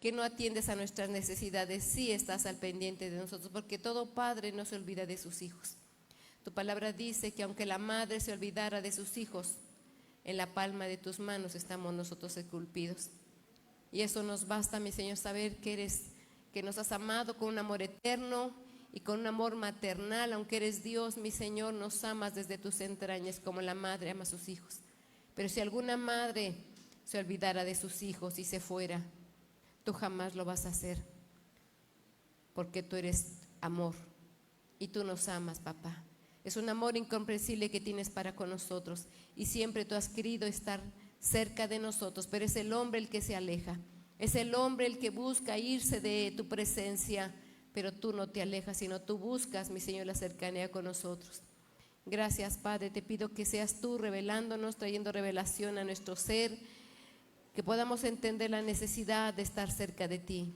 que no atiendes a nuestras necesidades, sí estás al pendiente de nosotros, porque todo padre no se olvida de sus hijos. Tu palabra dice que aunque la madre se olvidara de sus hijos, en la palma de tus manos estamos nosotros esculpidos. Y eso nos basta, mi Señor, saber que nos has amado con un amor eterno y con un amor maternal. Aunque eres Dios, mi Señor, nos amas desde tus entrañas como la madre ama a sus hijos. Pero si alguna madre se olvidara de sus hijos y se fuera, tú jamás lo vas a hacer, porque tú eres amor y tú nos amas, papá. Es un amor incomprensible que tienes para con nosotros y siempre tú has querido estar cerca de nosotros, pero es el hombre el que se aleja, es el hombre el que busca irse de tu presencia, pero tú no te alejas, sino tú buscas, mi Señor, la cercanía con nosotros. Gracias, Padre, te pido que seas tú revelándonos, trayendo revelación a nuestro ser, que podamos entender la necesidad de estar cerca de ti.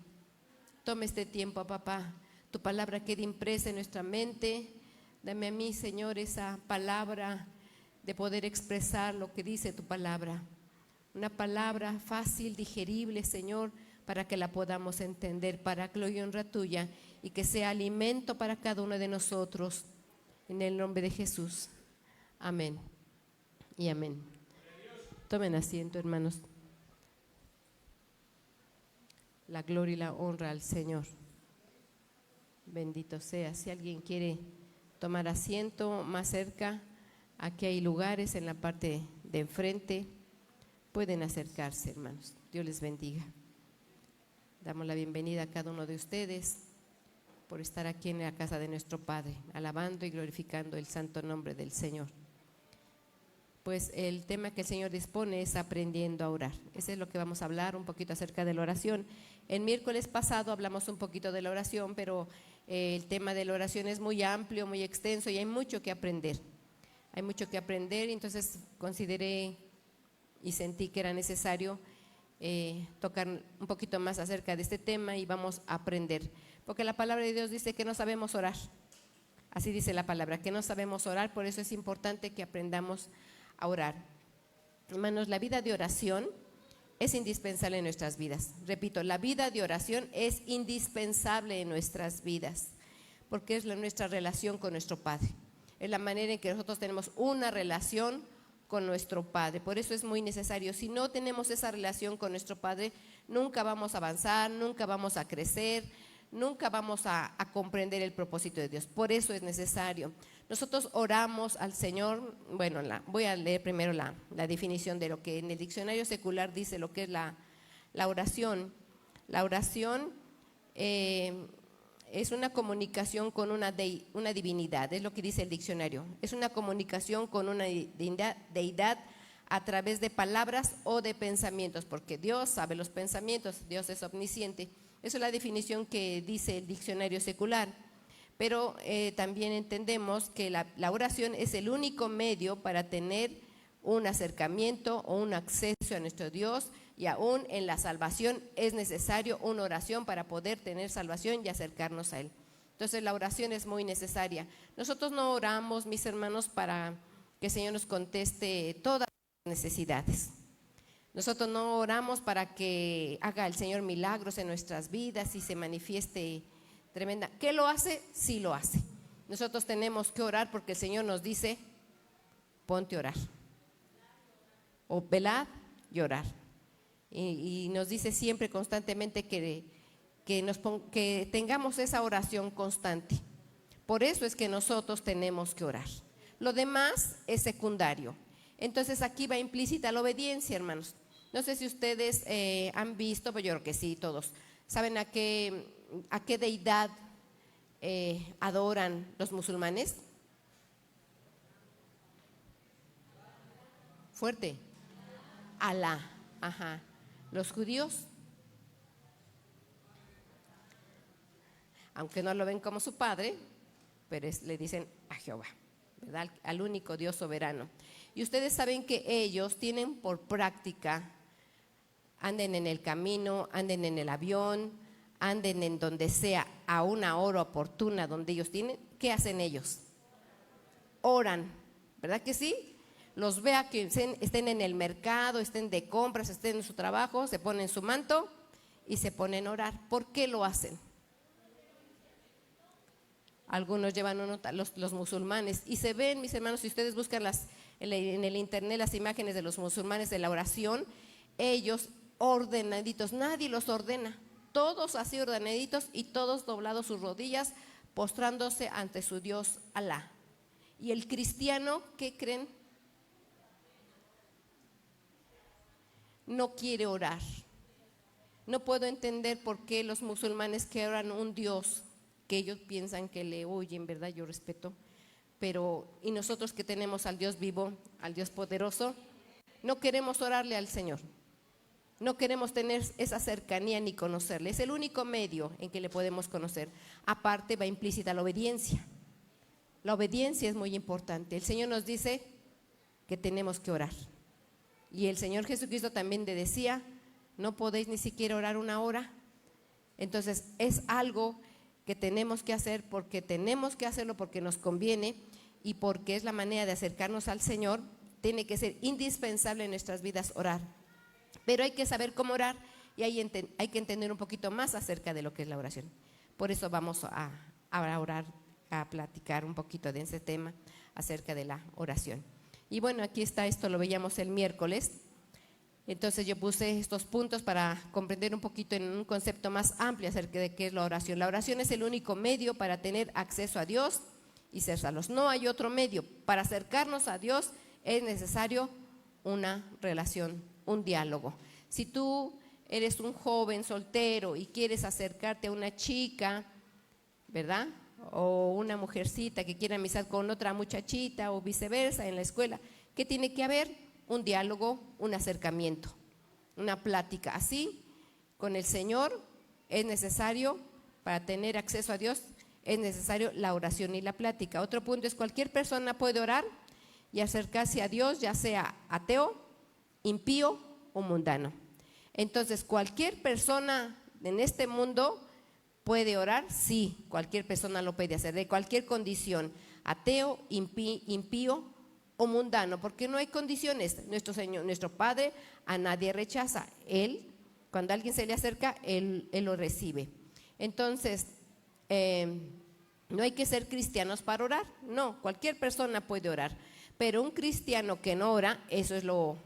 Toma este tiempo, papá, tu palabra quede impresa en nuestra mente. Dame a mí, Señor, esa palabra de poder expresar lo que dice tu palabra. Una palabra fácil, digerible, Señor, para que la podamos entender, para gloria y honra tuya, y que sea alimento para cada uno de nosotros. En el nombre de Jesús. Amén y amén. Tomen asiento, hermanos. La gloria y la honra al Señor. Bendito sea. Si alguien quiere tomar asiento más cerca, aquí hay lugares en la parte de enfrente, pueden acercarse, hermanos. Dios les bendiga. Damos la bienvenida a cada uno de ustedes por estar aquí en la casa de nuestro Padre, alabando y glorificando el santo nombre del Señor. Pues el tema que el Señor dispone es aprendiendo a orar. Ese es lo que vamos a hablar un poquito acerca de la oración. El miércoles pasado hablamos un poquito de la oración, pero el tema de la oración es muy amplio, muy extenso y hay mucho que aprender. Hay mucho que aprender, y entonces consideré y sentí que era necesario tocar un poquito más acerca de este tema y vamos a aprender. Porque la palabra de Dios dice que no sabemos orar. Así dice la palabra, que no sabemos orar, por eso es importante que aprendamos a orar. Hermanos, la vida de oración es indispensable en nuestras vidas. Repito, la vida de oración es indispensable en nuestras vidas, porque es nuestra relación con nuestro Padre. Es la manera en que nosotros tenemos una relación con nuestro Padre. Por eso es muy necesario. Si no tenemos esa relación con nuestro Padre, nunca vamos a avanzar, nunca vamos a crecer, nunca vamos a comprender el propósito de Dios. Por eso es necesario. Nosotros oramos al Señor. Bueno, voy a leer primero la definición de lo que en el diccionario secular dice lo que es la oración. La oración es una comunicación con una divinidad, es lo que dice el diccionario. Es una comunicación con una deidad a través de palabras o de pensamientos, porque Dios sabe los pensamientos, Dios es omnisciente. Esa es la definición que dice el diccionario secular. Pero también entendemos que la oración es el único medio para tener un acercamiento o un acceso a nuestro Dios, y aún en la salvación es necesario una oración para poder tener salvación y acercarnos a Él. Entonces la oración es muy necesaria. Nosotros no oramos, mis hermanos, para que el Señor nos conteste todas las necesidades. Nosotros no oramos para que haga el Señor milagros en nuestras vidas y se manifieste tremenda. ¿Qué lo hace? Sí lo hace. Nosotros tenemos que orar porque el Señor nos dice, ponte a orar. O velad y orar. Y nos dice siempre constantemente que tengamos esa oración constante. Por eso es que nosotros tenemos que orar. Lo demás es secundario. Entonces aquí va implícita la obediencia, hermanos. No sé si ustedes han visto, pero yo creo que sí, todos. ¿Saben a qué deidad adoran los musulmanes? Fuerte. Alá. Ajá. Los judíos, aunque no lo ven como su padre, pero le dicen a Jehová, ¿verdad? Al único Dios soberano. Y ustedes saben que ellos tienen por práctica, anden en el camino, anden en el avión, anden en donde sea, a una hora oportuna donde ellos tienen, ¿qué hacen ellos? Oran, ¿verdad que sí? Los vea que estén en el mercado, estén de compras, estén en su trabajo, se ponen su manto y se ponen a orar. ¿Por qué lo hacen? Algunos llevan los musulmanes y se ven, mis hermanos, si ustedes buscan en el internet las imágenes de los musulmanes de la oración, ellos ordenaditos, nadie los ordena, todos así ordenaditos y todos doblados sus rodillas, postrándose ante su Dios Alá. Y el cristiano, ¿qué creen? No quiere orar. No puedo entender por qué los musulmanes que oran un Dios que ellos piensan que le oyen, ¿verdad? Yo respeto, pero y nosotros que tenemos al Dios vivo, al Dios poderoso, no queremos orarle al Señor, no queremos tener esa cercanía ni conocerle. Es el único medio en que le podemos conocer. Aparte va implícita la obediencia. La obediencia es muy importante. El Señor nos dice que tenemos que orar, y el Señor Jesucristo también le decía: no podéis ni siquiera orar una hora. Entonces es algo que tenemos que hacer porque tenemos que hacerlo, porque nos conviene y porque es la manera de acercarnos al Señor. Tiene que ser indispensable en nuestras vidas orar, pero hay que saber cómo orar y hay que entender un poquito más acerca de lo que es la oración. Por eso vamos a orar, a platicar un poquito de ese tema acerca de la oración. Y bueno, aquí está, esto lo veíamos el miércoles. Entonces yo puse estos puntos para comprender un poquito en un concepto más amplio acerca de qué es la oración. La oración es el único medio para tener acceso a Dios y ser salvos. No hay otro medio. Para acercarnos a Dios es necesario una relación, un diálogo. Si tú eres un joven soltero y quieres acercarte a una chica, ¿verdad? O una mujercita que quiere amistad con otra muchachita o viceversa en la escuela, ¿qué tiene que haber? Un diálogo, un acercamiento, una plática. Así, con el Señor es necesario, para tener acceso a Dios, es necesario la oración y la plática. Otro punto es: cualquier persona puede orar y acercarse a Dios, ya sea ateo, impío o mundano. Entonces, ¿cualquier persona en este mundo puede orar? Sí, cualquier persona lo puede hacer, de cualquier condición, ateo, impío o mundano, porque no hay condiciones. Nuestro Señor, nuestro Padre, a nadie rechaza. Él, cuando alguien se le acerca, Él lo recibe. Entonces, no hay que ser cristianos para orar. No, cualquier persona puede orar, pero un cristiano que no ora, eso es lo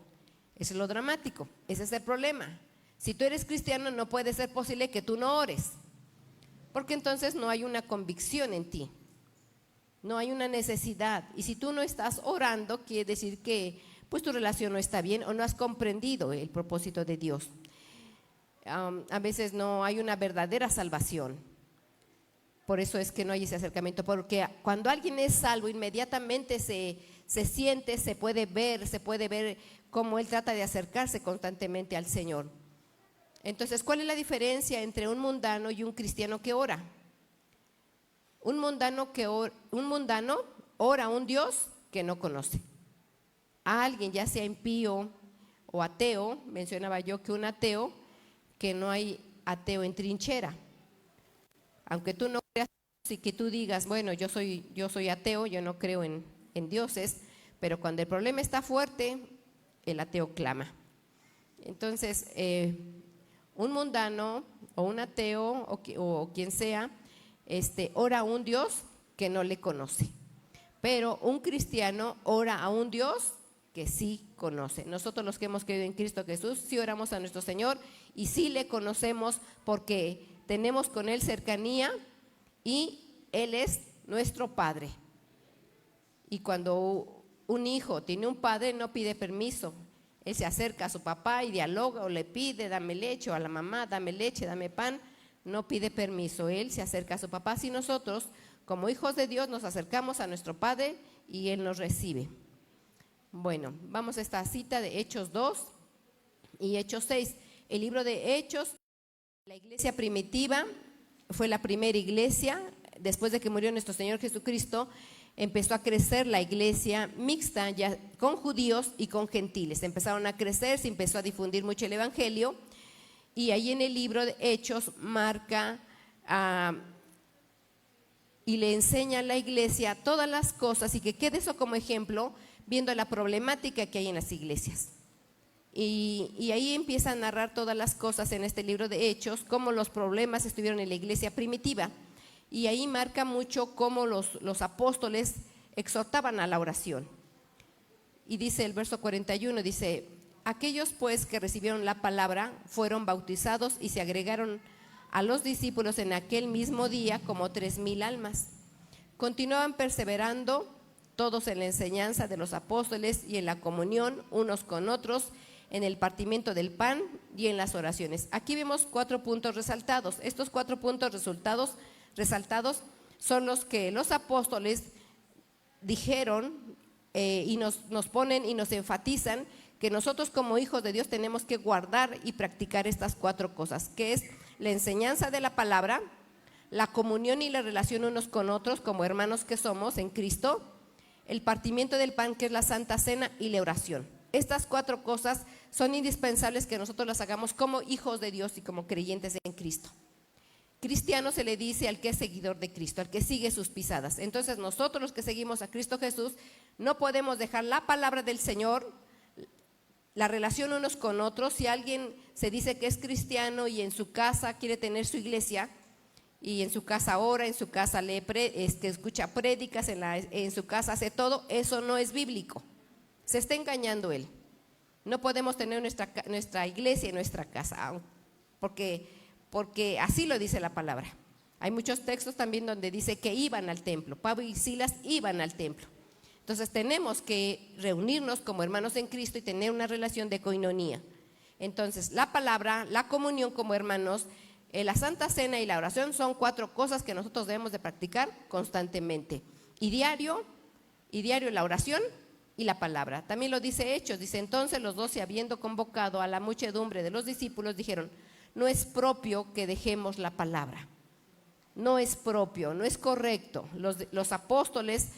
dramático. Ese es el problema. Si tú eres cristiano, no puede ser posible que tú no ores, porque entonces no hay una convicción en ti. No hay una necesidad, y si tú no estás orando, quiere decir que pues tu relación no está bien o no has comprendido el propósito de Dios. A veces no hay una verdadera salvación. Por eso es que no hay ese acercamiento, porque cuando alguien es salvo, inmediatamente se siente, se puede ver cómo él trata de acercarse constantemente al Señor. Entonces, ¿cuál es la diferencia entre un mundano y un cristiano que ora? Un mundano ora a un Dios que no conoce. A alguien, ya sea impío o ateo, mencionaba yo que un ateo, que no hay ateo en trinchera. Aunque tú no creas y que tú digas, bueno, yo soy ateo, yo no creo en dioses, pero cuando el problema está fuerte, el ateo clama. Entonces, un mundano o un ateo o quien sea, ora a un Dios que no le conoce, pero un cristiano ora a un Dios que sí conoce. Nosotros, los que hemos creído en Cristo Jesús, sí oramos a nuestro Señor y sí le conocemos, porque tenemos con Él cercanía y Él es nuestro Padre. Y cuando un hijo tiene un padre, no pide permiso. Él se acerca a su papá y dialoga, o le pide: dame leche, o a la mamá: dame leche, dame pan. No pide permiso, él se acerca a su papá. Si nosotros, como hijos de Dios, nos acercamos a nuestro Padre y Él nos recibe. Bueno, vamos a esta cita de Hechos 2 y Hechos 6. El libro de Hechos, la iglesia primitiva, fue la primera iglesia. Después de que murió nuestro Señor Jesucristo, empezó a crecer la iglesia mixta, ya con judíos y con gentiles. Empezaron a crecer, se empezó a difundir mucho el evangelio. Y ahí en el libro de Hechos marca y le enseña a la iglesia todas las cosas, y que quede eso como ejemplo, viendo la problemática que hay en las iglesias. Y ahí empieza a narrar todas las cosas en este libro de Hechos, cómo los problemas estuvieron en la iglesia primitiva. Y ahí marca mucho cómo los apóstoles exhortaban a la oración. Y dice el verso 41, dice: aquellos pues que recibieron la palabra fueron bautizados y se agregaron a los discípulos en aquel mismo día como 3,000 almas. Continuaban perseverando todos en la enseñanza de los apóstoles y en la comunión unos con otros, en el partimiento del pan y en las oraciones. Aquí vemos 4 puntos resaltados. Estos 4 puntos resaltados son los que los apóstoles dijeron y nos ponen y nos enfatizan que nosotros como hijos de Dios tenemos que guardar y practicar estas 4 cosas, que es la enseñanza de la palabra, la comunión y la relación unos con otros como hermanos que somos en Cristo, el partimiento del pan, que es la Santa Cena, y la oración. Estas 4 cosas son indispensables que nosotros las hagamos como hijos de Dios y como creyentes en Cristo. Cristiano se le dice al que es seguidor de Cristo, al que sigue sus pisadas. Entonces nosotros los que seguimos a Cristo Jesús no podemos dejar la palabra del Señor, la relación unos con otros. Si alguien se dice que es cristiano y en su casa quiere tener su iglesia, y en su casa ora, en su casa lee, escucha prédicas, en su casa hace todo, eso no es bíblico. Se está engañando él. No podemos tener nuestra iglesia en nuestra casa, porque así lo dice la palabra. Hay muchos textos también donde dice que iban al templo. Pablo y Silas iban al templo. Entonces tenemos que reunirnos como hermanos en Cristo y tener una relación de coinonía. Entonces la palabra, la comunión como hermanos, la Santa Cena y la oración son 4 cosas que nosotros debemos de practicar constantemente. Y diario la oración y la palabra. También lo dice Hechos, dice: entonces los 12, habiendo convocado a la muchedumbre de los discípulos, dijeron: no es propio que dejemos la palabra. No es propio, no es correcto. Los apóstoles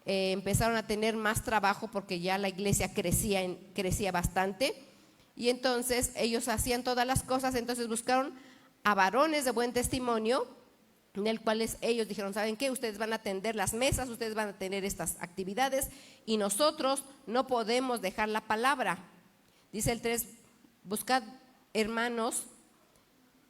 empezaron a tener más trabajo porque ya la iglesia crecía bastante, y entonces ellos hacían todas las cosas. Entonces buscaron a varones de buen testimonio, en el cual ellos dijeron: ¿saben qué? Ustedes van a atender las mesas, ustedes van a tener estas actividades, y nosotros no podemos dejar la palabra. Dice el 3: buscad, hermanos,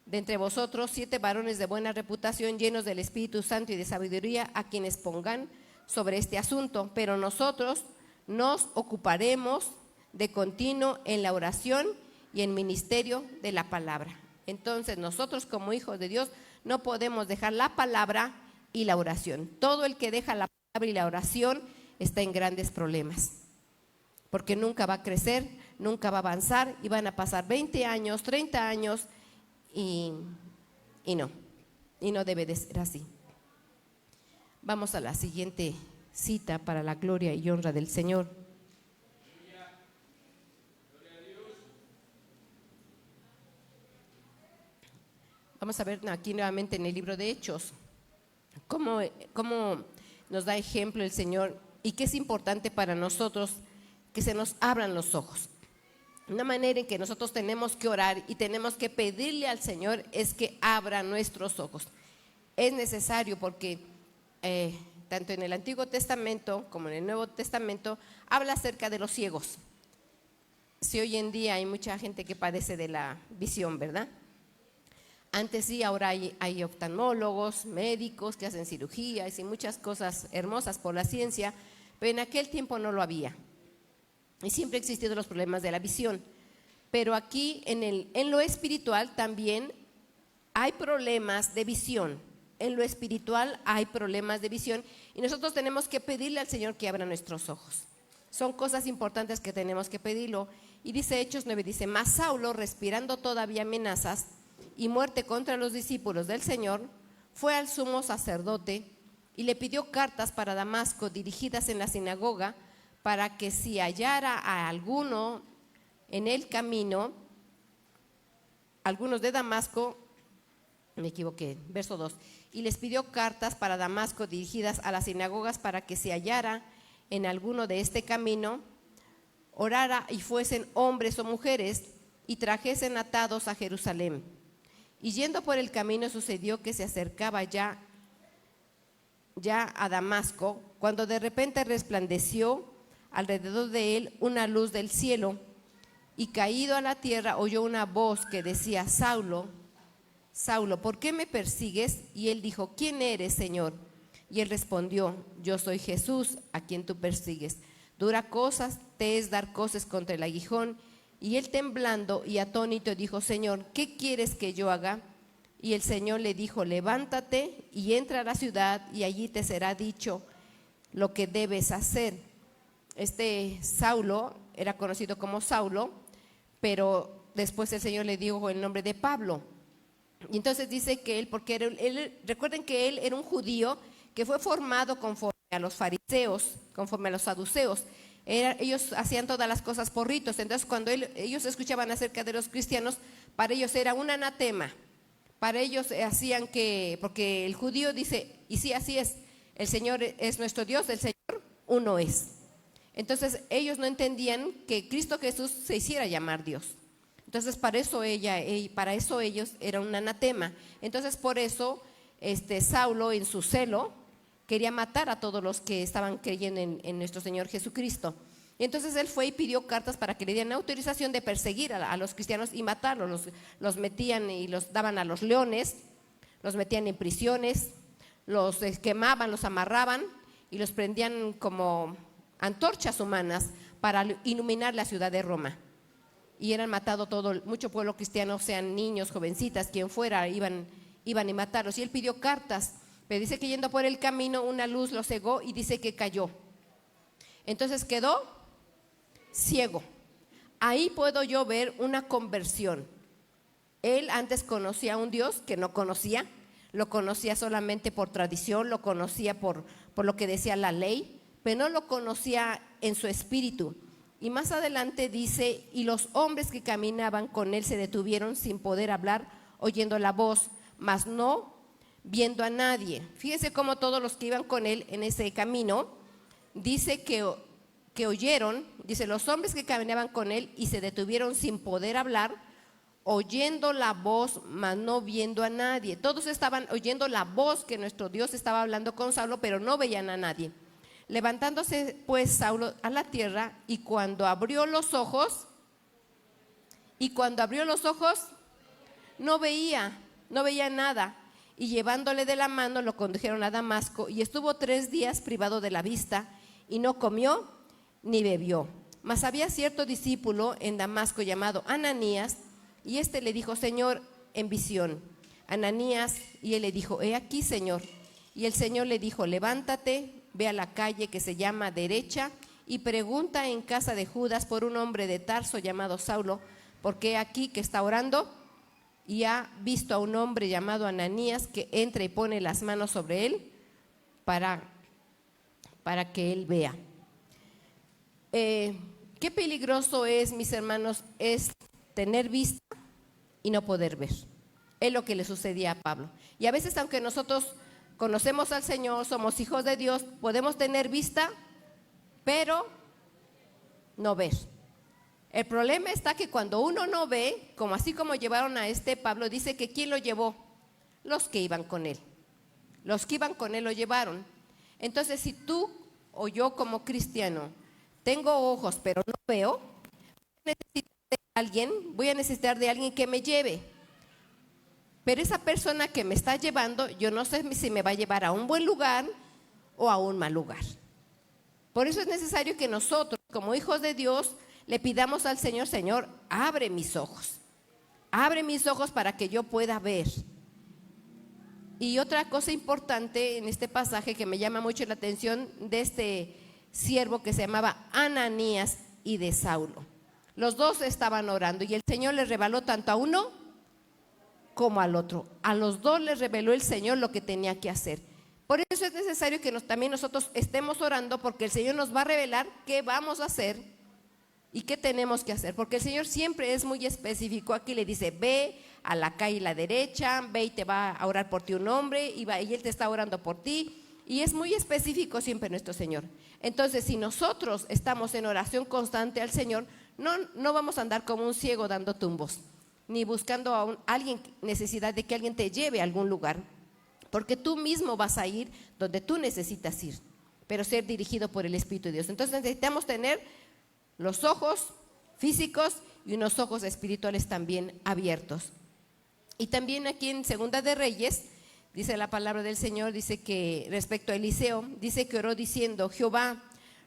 de entre vosotros 7 varones de buena reputación, llenos del Espíritu Santo y de sabiduría, a quienes pongan sobre este asunto, pero nosotros nos ocuparemos de continuo en la oración y en ministerio de la palabra. Entonces nosotros como hijos de Dios no podemos dejar la palabra y la oración. Todo el que deja la palabra y la oración está en grandes problemas, porque nunca va a crecer, nunca va a avanzar, y van a pasar 20 años, 30 años y no debe de ser así. Vamos a la siguiente cita para la gloria y honra del Señor. Vamos a ver aquí nuevamente en el libro de Hechos cómo nos da ejemplo el Señor y qué es importante para nosotros que se nos abran los ojos. Una manera en que nosotros tenemos que orar y tenemos que pedirle al Señor es que abra nuestros ojos. Es necesario porque tanto en el Antiguo Testamento como en el Nuevo Testamento habla acerca de los ciegos. Si hoy en día hay mucha gente que padece de la visión, ¿verdad? Antes sí, ahora hay oftalmólogos, médicos que hacen cirugías y muchas cosas hermosas por la ciencia, pero en aquel tiempo no lo había. Y siempre han existido los problemas de la visión. Pero aquí en lo espiritual también hay problemas de visión. En lo espiritual hay problemas de visión y nosotros tenemos que pedirle al Señor que abra nuestros ojos. Son cosas importantes que tenemos que pedirlo. Y dice Hechos 9, dice: mas Saulo, respirando todavía amenazas y muerte contra los discípulos del Señor, fue al sumo sacerdote y le pidió cartas para Damasco, dirigidas en la sinagoga, para que si hallara a alguno en el camino, algunos de Damasco, me equivoqué, verso 2, y les pidió cartas para Damasco dirigidas a las sinagogas, para que si hallara en alguno de este camino, orara y fuesen hombres o mujeres y trajesen atados a Jerusalén. Y yendo por el camino sucedió que se acercaba ya a Damasco, cuando de repente resplandeció alrededor de él una luz del cielo, y caído a la tierra oyó una voz que decía: Saulo, Saulo, ¿por qué me persigues? Y él dijo: ¿quién eres, Señor? Y él respondió: yo soy Jesús, a quien tú persigues. Dura cosas te es dar coces contra el aguijón. Y él, temblando y atónito, dijo: Señor, ¿qué quieres que yo haga? Y el Señor le dijo: levántate y entra a la ciudad, y allí te será dicho lo que debes hacer. Este Saulo era conocido como Saulo, pero después el Señor le dio el nombre de Pablo. Y entonces dice que él, porque recuerden que él era un judío que fue formado conforme a los fariseos, conforme a los saduceos. Ellos hacían todas las cosas por ritos. Entonces cuando ellos escuchaban acerca de los cristianos, para ellos era un anatema. Para ellos hacían porque el judío dice: y sí, así es, el Señor es nuestro Dios, el Señor uno es. Entonces ellos no entendían que Cristo Jesús se hiciera llamar Dios. Entonces para eso ellos era un anatema. Entonces por eso Saulo, en su celo, quería matar a todos los que estaban creyendo en nuestro Señor Jesucristo. Y entonces él fue y pidió cartas para que le dieran autorización de perseguir a los cristianos y matarlos. Los metían y los daban a los leones, los metían en prisiones, los quemaban, los amarraban y los prendían como antorchas humanas para iluminar la ciudad de Roma. Y eran matado mucho pueblo cristiano, sean niños, jovencitas, quien fuera, iban y matarlos. Y él pidió cartas, pero dice que yendo por el camino una luz lo cegó y dice que cayó. Entonces quedó ciego. Ahí puedo yo ver una conversión. Él antes conocía a un Dios que no conocía, lo conocía solamente por tradición, lo conocía por lo que decía la ley, pero no lo conocía en su espíritu. Y más adelante dice: y los hombres que caminaban con él se detuvieron sin poder hablar, oyendo la voz, mas no viendo a nadie. Fíjese cómo todos los que iban con él en ese camino, dice que oyeron, dice: los hombres que caminaban con él y se detuvieron sin poder hablar, oyendo la voz, mas no viendo a nadie. Todos estaban oyendo la voz que nuestro Dios estaba hablando con Saulo, pero no veían a nadie. Levantándose pues Saulo a la tierra, y cuando abrió los ojos, no veía nada. Y llevándole de la mano lo condujeron a Damasco, y estuvo 3 días privado de la vista, y no comió ni bebió. Mas había cierto discípulo en Damasco llamado Ananías, y le dijo: Señor, en visión, Ananías. Y él le dijo: he aquí, Señor. Y el Señor le dijo: levántate, ve a la calle que se llama Derecha, y pregunta en casa de Judas por un hombre de Tarso llamado Saulo, porque he aquí que está orando, y ha visto a un hombre llamado Ananías que entra y pone las manos sobre él para que él vea. Qué peligroso es, mis hermanos, es tener vista y no poder ver. Es lo que le sucedía a Pablo. Y a veces, aunque nosotros conocemos al Señor, somos hijos de Dios, podemos tener vista, pero no ver. El problema está que cuando uno no ve, así como llevaron a Pablo, dice que ¿quién lo llevó? Los que iban con él. Los que iban con él lo llevaron. Entonces, si tú o yo como cristiano tengo ojos pero no veo, voy a necesitar de alguien que me lleve. Pero esa persona que me está llevando, yo no sé si me va a llevar a un buen lugar o a un mal lugar. Por eso es necesario que nosotros, como hijos de Dios, le pidamos al Señor: Señor, abre mis ojos para que yo pueda ver. Y otra cosa importante en este pasaje que me llama mucho la atención de este siervo que se llamaba Ananías y de Saulo. Los dos estaban orando y el Señor les reveló tanto a uno como al otro. A los dos les reveló el Señor lo que tenía que hacer. Por eso es necesario que también nosotros estemos orando, porque el Señor nos va a revelar qué vamos a hacer y qué tenemos que hacer, porque el Señor siempre es muy específico. Aquí le dice: ve a la calle la derecha, ve y te va a orar por ti un hombre, y Él te está orando por ti, y es muy específico siempre nuestro Señor. Entonces, si nosotros estamos en oración constante al Señor, no vamos a andar como un ciego dando tumbos, ni buscando a alguien, necesidad de que alguien te lleve a algún lugar, porque tú mismo vas a ir donde tú necesitas ir, pero ser dirigido por el Espíritu de Dios. Entonces necesitamos tener los ojos físicos y unos ojos espirituales también abiertos. Y también aquí en Segunda de Reyes, dice la palabra del Señor, dice que respecto a Eliseo, dice que oró diciendo: Jehová,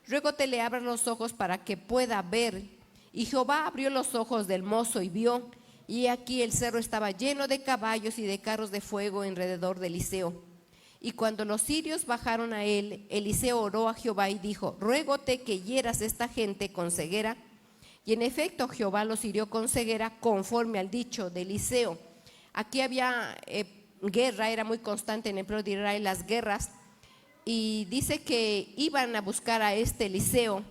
ruego te le abras los ojos para que pueda ver. Y Jehová abrió los ojos del mozo y vio, y aquí el cerro estaba lleno de caballos y de carros de fuego alrededor de Eliseo. Y cuando los sirios bajaron a él, Eliseo oró a Jehová y dijo: ruégote que hieras esta gente con ceguera. Y en efecto Jehová los hirió con ceguera conforme al dicho de Eliseo. Aquí había guerra, era muy constante en el pueblo de Israel las guerras, y dice que iban a buscar a este Eliseo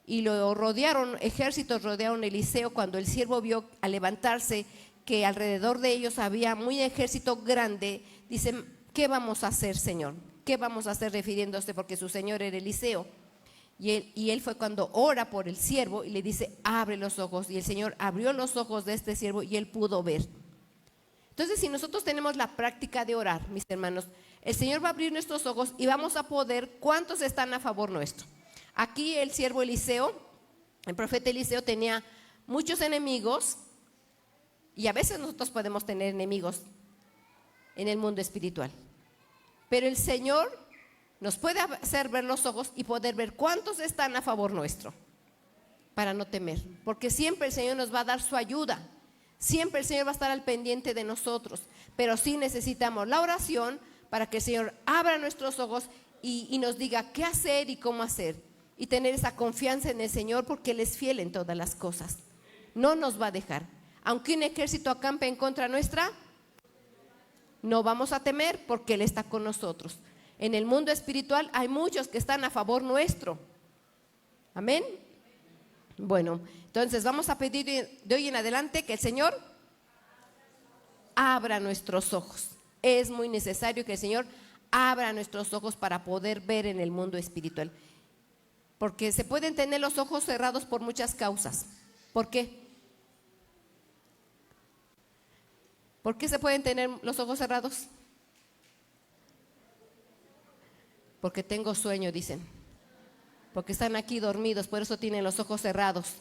y lo rodearon, ejércitos rodearon a Eliseo. Cuando el siervo vio al levantarse que alrededor de ellos había muy ejército grande, dicen: ¿qué vamos a hacer, Señor? ¿Qué vamos a hacer? Refiriéndose porque su señor era Eliseo. Y él fue cuando ora por el siervo y le dice: abre los ojos. Y el Señor abrió los ojos de este siervo y él pudo ver. Entonces, si nosotros tenemos la práctica de orar, mis hermanos, el Señor va a abrir nuestros ojos y vamos a poder. ¿Cuántos están a favor nuestro? Aquí el siervo Eliseo, el profeta Eliseo, tenía muchos enemigos, y a veces nosotros podemos tener enemigos en el mundo espiritual, pero el Señor nos puede hacer ver los ojos y poder ver cuántos están a favor nuestro, para no temer, porque siempre el Señor nos va a dar su ayuda. Siempre el Señor va a estar al pendiente de nosotros, pero sí necesitamos la oración para que el Señor abra nuestros ojos y nos diga qué hacer y cómo hacer, y tener esa confianza en el Señor, porque Él es fiel en todas las cosas. No nos va a dejar. Aunque un ejército acampe en contra nuestra, no vamos a temer, porque Él está con nosotros. En el mundo espiritual hay muchos que están a favor nuestro. Amén. Bueno, entonces vamos a pedir de hoy en adelante que el Señor abra nuestros ojos. Es muy necesario que el Señor abra nuestros ojos para poder ver en el mundo espiritual, porque se pueden tener los ojos cerrados por muchas causas. ¿Por qué? ¿Por qué se pueden tener los ojos cerrados? Porque tengo sueño, dicen. Porque están aquí dormidos, por eso tienen los ojos cerrados.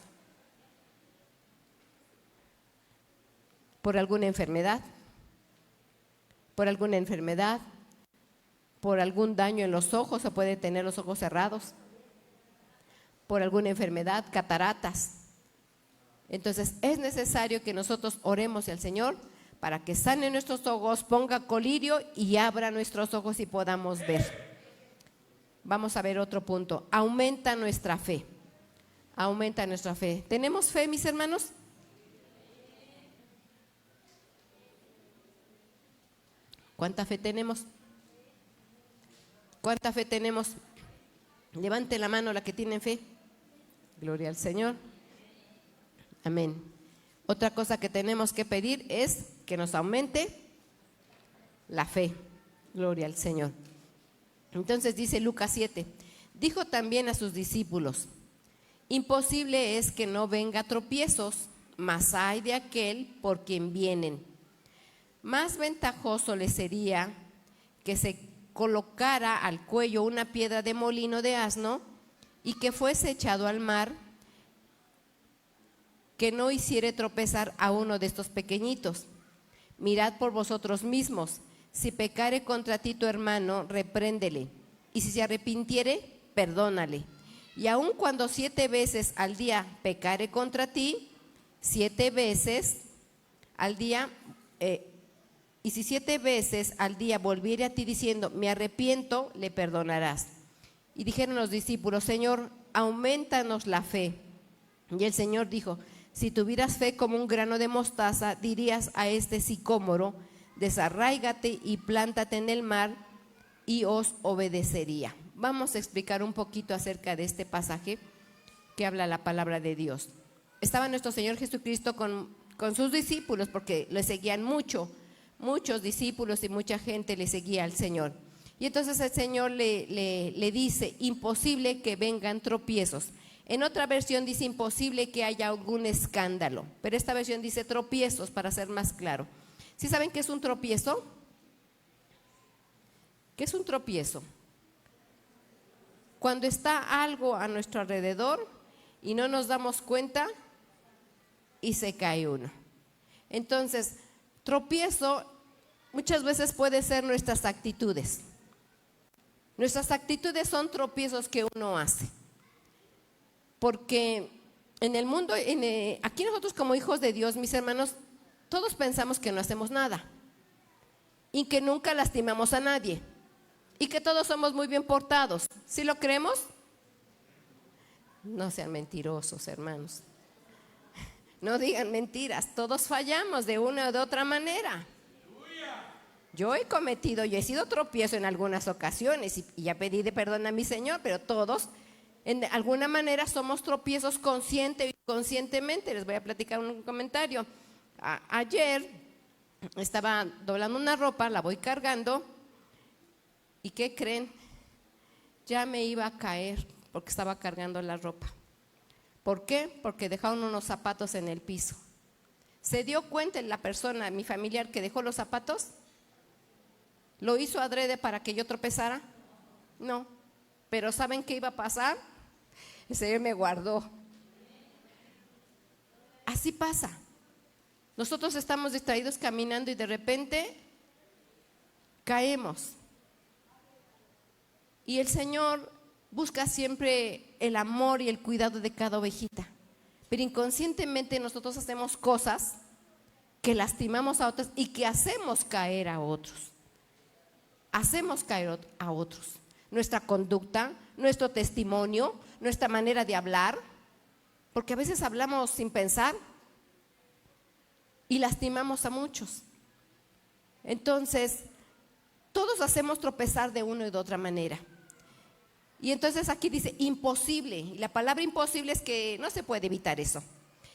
Por alguna enfermedad, por algún daño en los ojos, se puede tener los ojos cerrados. Por alguna enfermedad, cataratas. Entonces es necesario que nosotros oremos al Señor para que sane nuestros ojos, ponga colirio y abra nuestros ojos y podamos ver. Vamos a ver otro punto. Aumenta nuestra fe. Aumenta nuestra fe. ¿Tenemos fe, mis hermanos? ¿Cuánta fe tenemos? ¿Cuánta fe tenemos? Levante la mano la que tiene fe. Gloria al Señor. Amén. Otra cosa que tenemos que pedir es que nos aumente la fe. Gloria al Señor. Entonces dice Lucas 7, dijo también a sus discípulos: imposible es que no venga tropiezos, mas ay de aquel por quien vienen. Más ventajoso le sería que se colocara al cuello una piedra de molino de asno y que fuese echado al mar, que no hiciere tropezar a uno de estos pequeñitos. Mirad por vosotros mismos. Si pecare contra ti tu hermano, repréndele, y si se arrepintiere, perdónale. Y aun cuando 7 veces al día pecare contra ti, 7 veces al día, y si 7 veces al día volviere a ti diciendo, me arrepiento, le perdonarás. Y dijeron los discípulos: Señor, aumentanos la fe. Y el Señor dijo: si tuvieras fe como un grano de mostaza, dirías a este sicómoro, desarráigate y plántate en el mar, y os obedecería. Vamos a explicar un poquito acerca de este pasaje que habla la palabra de Dios. Estaba nuestro Señor Jesucristo con sus discípulos, porque le seguían muchos discípulos y mucha gente le seguía al Señor. Y entonces el Señor le dice: imposible que vengan tropiezos. En otra versión dice imposible que haya algún escándalo, pero esta versión dice tropiezos, para ser más claro. ¿Sí saben qué es un tropiezo? ¿Qué es un tropiezo? Cuando está algo a nuestro alrededor y no nos damos cuenta y se cae uno. Entonces, tropiezo muchas veces puede ser nuestras actitudes. Nuestras actitudes son tropiezos que uno hace. Porque en el mundo, aquí nosotros como hijos de Dios, mis hermanos, todos pensamos que no hacemos nada y que nunca lastimamos a nadie y que todos somos muy bien portados. ¿Sí lo creemos? No sean mentirosos, hermanos. No digan mentiras, todos fallamos de una o de otra manera. Yo he sido tropiezo en algunas ocasiones y ya pedí de perdón a mi Señor, pero todos en alguna manera somos tropiezos consciente y inconscientemente. Les voy a platicar un comentario. Ayer estaba doblando una ropa, la voy cargando y ¿qué creen? Ya me iba a caer porque estaba cargando la ropa. ¿Por qué? Porque dejaron unos zapatos en el piso. ¿Se dio cuenta la persona, mi familiar, que dejó los zapatos? ¿Lo hizo adrede para que yo tropezara? No. Pero ¿saben qué iba a pasar? El Señor me guardó. Así pasa. Nosotros estamos distraídos caminando y de repente caemos. Y el Señor busca siempre el amor y el cuidado de cada ovejita. Pero inconscientemente nosotros hacemos cosas que lastimamos a otros y que hacemos caer a otros. Hacemos caer a otros. Nuestra conducta, nuestro testimonio, nuestra manera de hablar, porque a veces hablamos sin pensar y lastimamos a muchos. Entonces, todos hacemos tropezar de una y de otra manera. Y entonces aquí dice imposible, y la palabra imposible es que no se puede evitar eso.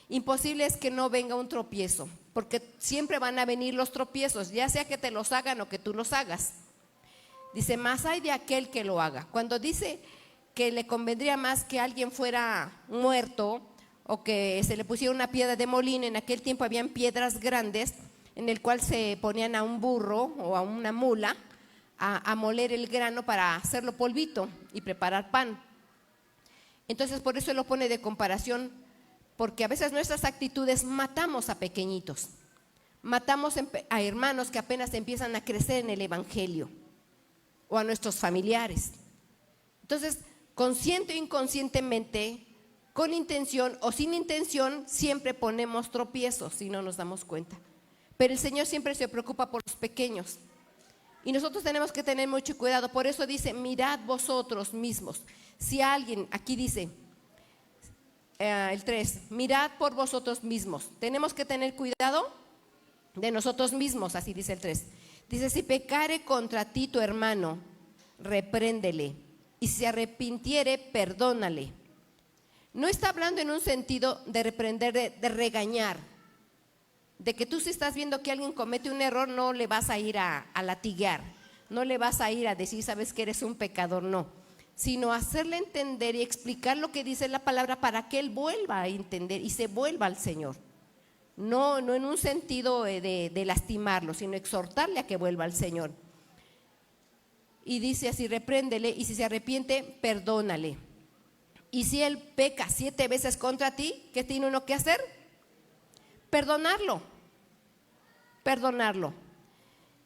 Imposible es que no venga un tropiezo, porque siempre van a venir los tropiezos, ya sea que te los hagan o que tú los hagas. Dice, más hay de aquel que lo haga. Cuando dice que le convendría más que alguien fuera muerto o que se le pusiera una piedra de molino, en aquel tiempo habían piedras grandes en el cual se ponían a un burro o a una mula a moler el grano para hacerlo polvito y preparar pan. Entonces por eso lo pone de comparación, porque a veces nuestras actitudes matamos a pequeñitos, matamos a hermanos que apenas empiezan a crecer en el evangelio, o a nuestros familiares. Entonces, consciente o inconscientemente, con intención o sin intención, siempre ponemos tropiezos si no nos damos cuenta. Pero el Señor siempre se preocupa por los pequeños. Y nosotros tenemos que tener mucho cuidado. Por eso dice, mirad vosotros mismos. Si alguien, aquí dice, el 3, mirad por vosotros mismos. Tenemos que tener cuidado de nosotros mismos, así dice el 3. Dice, si pecare contra ti tu hermano, repréndele, y si se arrepintiere, perdónale. No está hablando en un sentido de reprender, de regañar, de que tú si estás viendo que alguien comete un error, no le vas a ir a latiguear, no le vas a ir a decir, sabes que eres un pecador, no, sino hacerle entender y explicar lo que dice la palabra para que él vuelva a entender y se vuelva al Señor. No en un sentido de lastimarlo, sino exhortarle a que vuelva al Señor. Y dice así, repréndele, y si se arrepiente, perdónale. Y si él peca 7 veces contra ti, ¿qué tiene uno que hacer? Perdonarlo.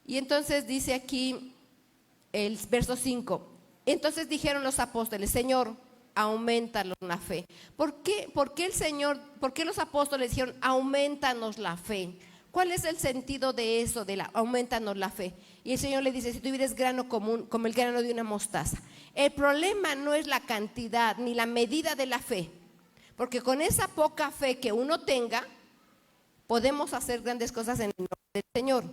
Y entonces dice aquí el verso 5, entonces dijeron los apóstoles, Señor, aumentanos la fe. ¿Por qué los apóstoles dijeron, aumentanos la fe? ¿Cuál es el sentido de eso, de aumentanos la fe? Y el Señor le dice, si tuvieres grano común, como el grano de una mostaza. El problema no es la cantidad ni la medida de la fe, porque con esa poca fe que uno tenga, podemos hacer grandes cosas en el nombre del Señor.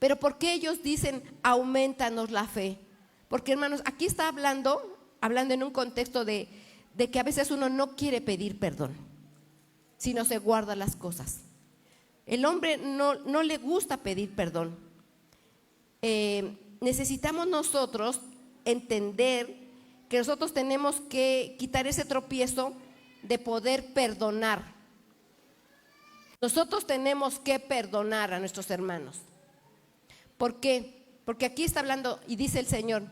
Pero ¿por qué ellos dicen, aumentanos la fe? Porque hermanos, aquí está hablando en un contexto de que a veces uno no quiere pedir perdón, sino se guarda las cosas. El hombre no le gusta pedir perdón. Necesitamos nosotros entender que nosotros tenemos que quitar ese tropiezo de poder perdonar. Nosotros tenemos que perdonar a nuestros hermanos. ¿Por qué? Porque aquí está hablando y dice el Señor,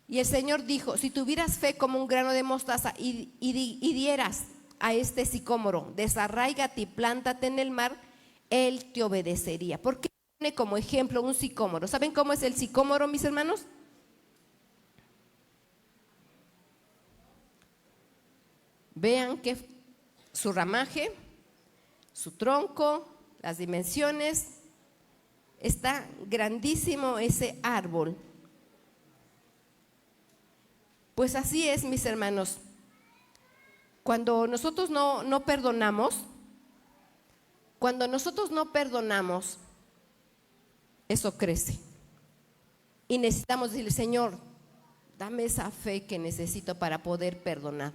y el Señor dijo, si tuvieras fe como un grano de mostaza y dieras a este sicómoro: desarráigate y plántate en el mar, él te obedecería. ¿Por qué pone como ejemplo un sicómoro? ¿Saben cómo es el sicómoro, mis hermanos? Vean que su ramaje, su tronco, las dimensiones, está grandísimo ese árbol. Pues así es, mis hermanos. Cuando nosotros no perdonamos, eso crece. Y necesitamos decirle: Señor, dame esa fe que necesito para poder perdonar,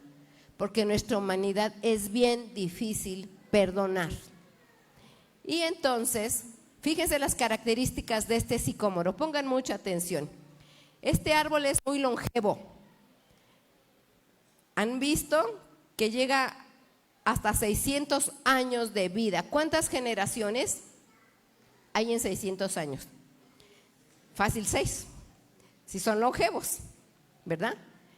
porque en nuestra humanidad es bien difícil perdonar. Y entonces, fíjense las características de este sicómoro, pongan mucha atención. Este árbol es muy longevo. ¿Han visto que llega hasta 600 años de vida? ¿Cuántas generaciones hay en 600 años? Fácil 6, si son longevos, ¿verdad?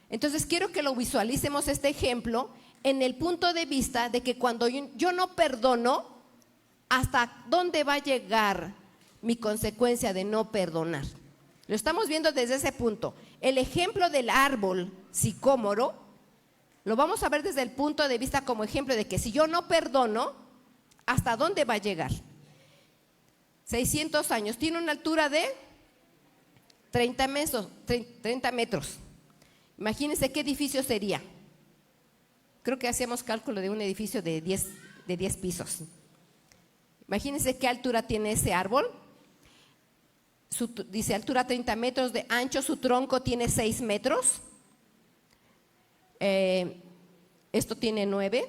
Entonces quiero que lo visualicemos este ejemplo en el punto de vista de que cuando yo no perdono, ¿hasta dónde va a llegar mi consecuencia de no perdonar? Lo estamos viendo desde ese punto. El ejemplo del árbol sicómoro lo vamos a ver desde el punto de vista como ejemplo de que si yo no perdono, ¿hasta dónde va a llegar? 600 años, tiene una altura de 30 metros. Imagínense qué edificio sería. Creo que hacíamos cálculo de un edificio de 10 pisos. Imagínense qué altura tiene ese árbol. Dice altura 30 metros de ancho, su tronco tiene 6 metros. Esto tiene 9. Yo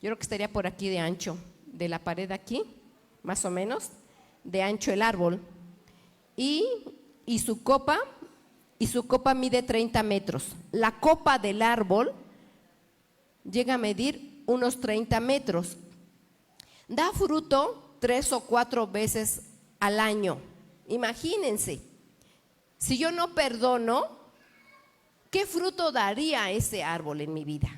creo que estaría por aquí de ancho, de la pared aquí, más o menos, de ancho el árbol. Y su copa mide 30 metros. La copa del árbol llega a medir unos 30 metros. Da fruto 3 o 4 veces al año. Imagínense, si yo no perdono, ¿qué fruto daría ese árbol en mi vida?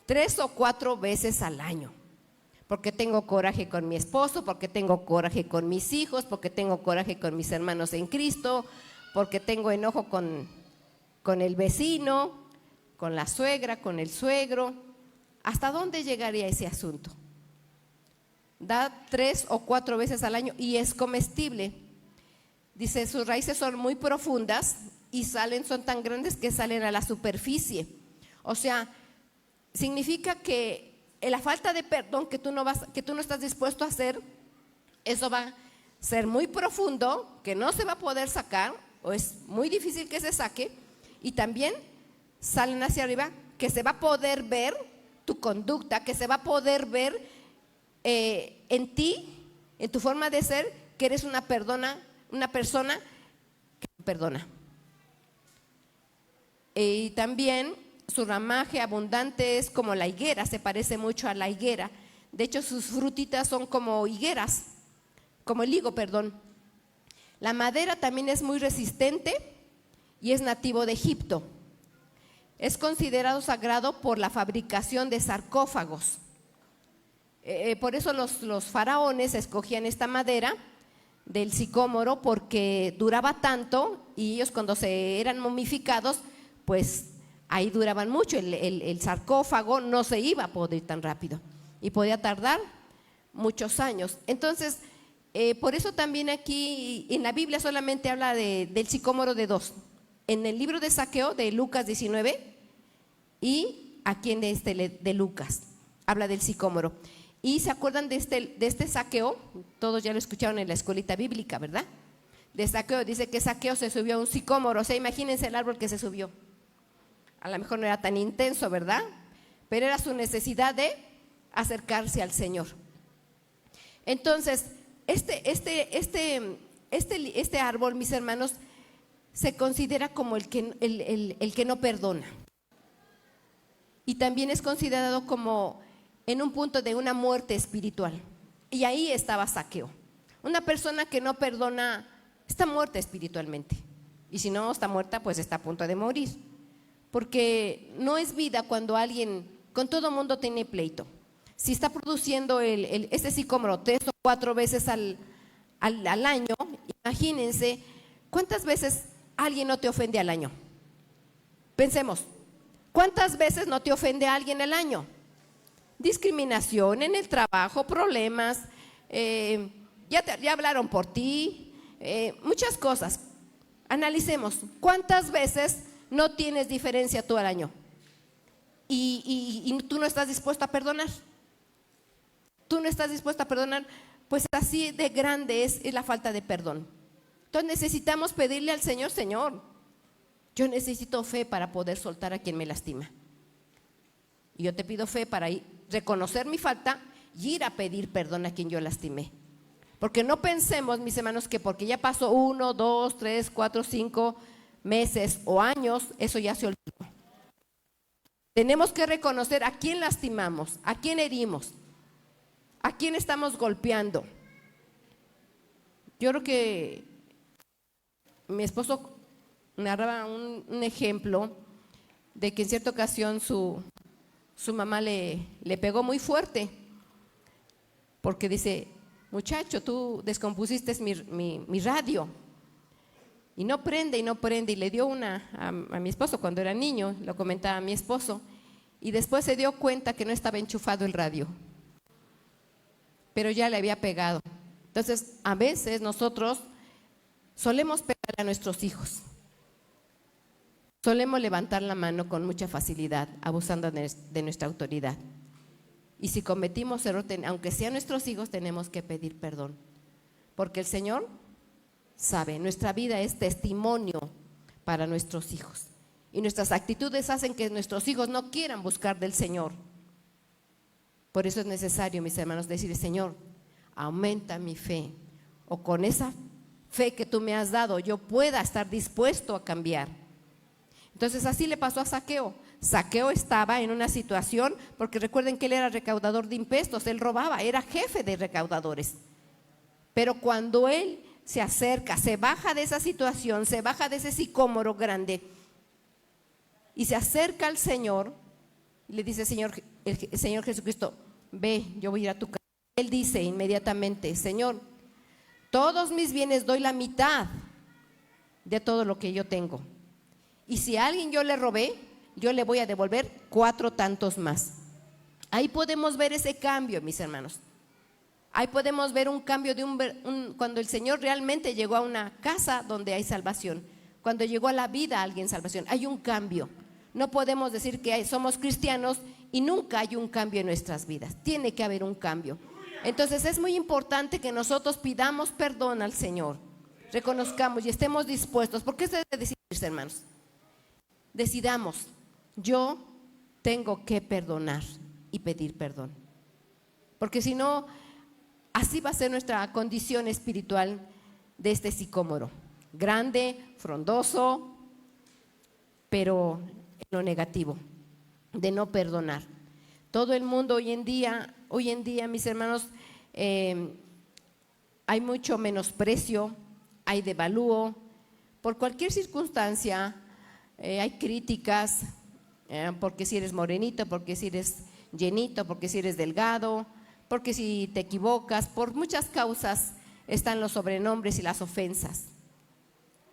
3 o 4 veces al año. Porque tengo coraje con mi esposo, porque tengo coraje con mis hijos, porque tengo coraje con mis hermanos en Cristo, porque tengo enojo con el vecino, con la suegra, con el suegro. ¿Hasta dónde llegaría ese asunto? Da 3 o 4 veces al año y es comestible. Dice, sus raíces son muy profundas y son tan grandes que salen a la superficie. O sea, significa que la falta de perdón que tú no estás dispuesto a hacer, eso va a ser muy profundo, que no se va a poder sacar, o es muy difícil que se saque, y también salen hacia arriba, que se va a poder ver tu conducta, que se va a poder ver en ti, en tu forma de ser, que eres una persona que perdona. Y también su ramaje abundante es como la higuera, se parece mucho a la higuera. De hecho, sus frutitas son como higueras, como el higo, perdón. La madera también es muy resistente y es nativo de Egipto. Es considerado sagrado por la fabricación de sarcófagos. Por eso los faraones escogían esta madera del sicómoro, porque duraba tanto y ellos cuando se eran momificados, pues ahí duraban mucho. El sarcófago no se iba a podrir tan rápido y podía tardar muchos años. Entonces, por eso también aquí en la Biblia solamente habla del sicómoro de 2. En el libro de Zaqueo de Lucas 19 y aquí en de Lucas habla del sicómoro. Y se acuerdan de este Zaqueo, todos ya lo escucharon en la escuelita bíblica, ¿verdad? De Zaqueo, dice que Zaqueo se subió a un sicómoro. O sea, imagínense el árbol que se subió. A lo mejor no era tan intenso, ¿verdad? Pero era su necesidad de acercarse al Señor. Entonces, este árbol, mis hermanos, se considera como el que no perdona. Y también es considerado como en un punto de una muerte espiritual. Y ahí estaba Zaqueo. Una persona que no perdona está muerta espiritualmente. Y si no está muerta, pues está a punto de morir. Porque no es vida cuando alguien Con todo mundo tiene pleito. Si está produciendo este sicómoro 3 o 4 veces al año, imagínense cuántas veces alguien no te ofende al año. Pensemos, ¿cuántas veces no te ofende a alguien al año? Discriminación en el trabajo, problemas, ya hablaron por ti, muchas cosas. Analicemos, ¿cuántas veces no tienes diferencia tú al año? Y tú no estás dispuesto a perdonar. Tú no estás dispuesto a perdonar, pues así de grande es la falta de perdón. Entonces necesitamos pedirle al Señor, Señor, yo necesito fe para poder soltar a quien me lastima. Y yo te pido fe para reconocer mi falta y ir a pedir perdón a quien yo lastimé. Porque no pensemos, mis hermanos, que porque ya pasó 1, 2, 3, 4, 5 meses o años, eso ya se olvidó. Tenemos que reconocer a quién lastimamos, a quién herimos, a quién estamos golpeando. Yo creo que mi esposo narraba un ejemplo de que en cierta ocasión su mamá le pegó muy fuerte, porque dice: muchacho, tú descompusiste mi radio, y no prende, y le dio una a mi esposo cuando era niño, lo comentaba a mi esposo, y después se dio cuenta que no estaba enchufado el radio, pero ya le había pegado. Entonces, a veces nosotros solemos pegar a nuestros hijos, solemos levantar la mano con mucha facilidad, abusando de nuestra autoridad. Y si cometimos error, aunque sean nuestros hijos, tenemos que pedir perdón, porque el Señor sabe, nuestra vida es testimonio para nuestros hijos, y nuestras actitudes hacen que nuestros hijos no quieran buscar del Señor. Por eso es necesario, mis hermanos, decir: Señor, aumenta mi fe, o con esa fe que tú me has dado yo pueda estar dispuesto a cambiar. Entonces así le pasó a Zaqueo. Zaqueo estaba en una situación, porque recuerden que él era recaudador de impuestos, él robaba, era jefe de recaudadores. Pero cuando él se acerca, se baja de esa situación, se baja de ese sicómoro grande y se acerca al Señor, y le dice: Señor, el Señor Jesucristo, ve, yo voy a ir a tu casa. Él dice inmediatamente: Señor, todos mis bienes doy la mitad de todo lo que yo tengo, y si a alguien yo le robé, yo le voy a devolver 4 tantos más. Ahí podemos ver ese cambio, mis hermanos. Ahí podemos ver un cambio cuando el Señor realmente llegó a una casa donde hay salvación, cuando llegó a la vida alguien salvación, hay un cambio. No podemos decir que somos cristianos y nunca hay un cambio en nuestras vidas. Tiene que haber un cambio. Entonces es muy importante que nosotros pidamos perdón al Señor, reconozcamos y estemos dispuestos, porque eso debe decidirse, hermanos. Decidamos: yo tengo que perdonar y pedir perdón, porque si no, así va a ser nuestra condición espiritual de este sicómoro, grande, frondoso, pero en lo negativo, de no perdonar. Todo el mundo hoy en día, mis hermanos, hay mucho menosprecio, hay devalúo, por cualquier circunstancia. Hay críticas, porque si eres morenito, porque si eres llenito, porque si eres delgado, porque si te equivocas, por muchas causas están los sobrenombres y las ofensas.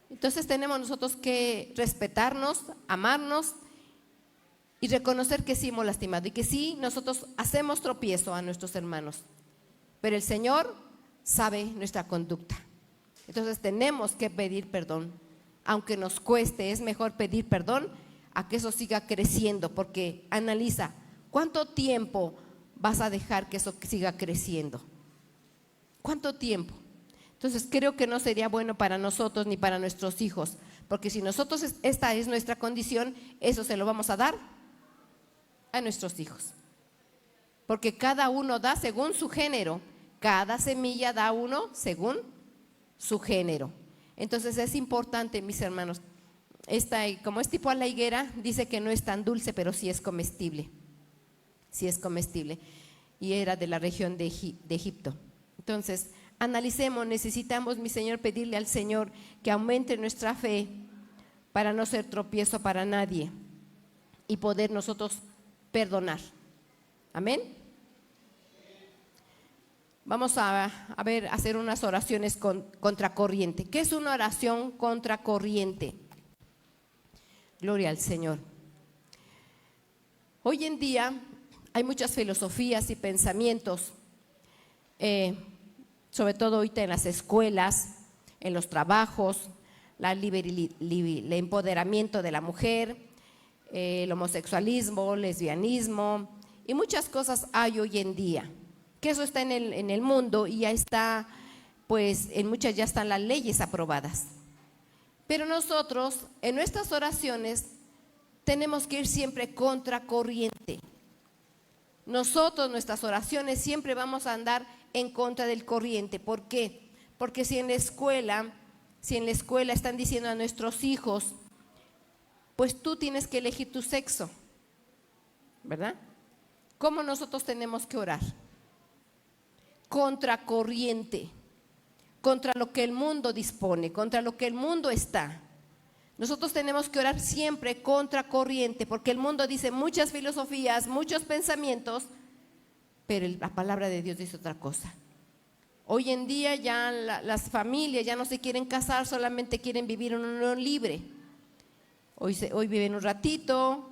Entonces tenemos nosotros que respetarnos, amarnos y reconocer que sí hemos lastimado y que sí nosotros hacemos tropiezo a nuestros hermanos, pero el Señor sabe nuestra conducta. Entonces tenemos que pedir perdón, aunque nos cueste. Es mejor pedir perdón a que eso siga creciendo, porque analiza, ¿cuánto tiempo vas a dejar que eso siga creciendo? ¿Cuánto tiempo? Entonces creo que no sería bueno para nosotros ni para nuestros hijos, porque si nosotros, esta es nuestra condición, eso se lo vamos a dar a nuestros hijos, porque cada uno da según su género, cada semilla da uno según su género. Entonces es importante, mis hermanos, como es tipo a la higuera, dice que no es tan dulce, pero sí es comestible. Sí es comestible. Y era de la región de Egipto. Entonces, analicemos, necesitamos, mi Señor, pedirle al Señor que aumente nuestra fe para no ser tropiezo para nadie y poder nosotros perdonar. Amén. Vamos a hacer unas oraciones contracorriente. ¿Qué es una oración contracorriente? Gloria al Señor. Hoy en día hay muchas filosofías y pensamientos, sobre todo ahorita en las escuelas, en los trabajos, el empoderamiento de la mujer, el homosexualismo, lesbianismo y muchas cosas hay hoy en día. Que eso está en el mundo y ya está, pues en muchas ya están las leyes aprobadas. Pero nosotros en nuestras oraciones tenemos que ir siempre contracorriente. Nosotros, nuestras oraciones siempre vamos a andar en contra del corriente. ¿Por qué? Porque si en la escuela están diciendo a nuestros hijos, pues tú tienes que elegir tu sexo, ¿verdad? ¿Cómo nosotros tenemos que orar? Contracorriente, contra lo que el mundo dispone, contra lo que el mundo está. Nosotros tenemos que orar siempre contracorriente, porque el mundo dice muchas filosofías, muchos pensamientos, pero la palabra de Dios dice otra cosa. Hoy en día ya las familias ya no se quieren casar, solamente quieren vivir en una unión libre. Hoy viven un ratito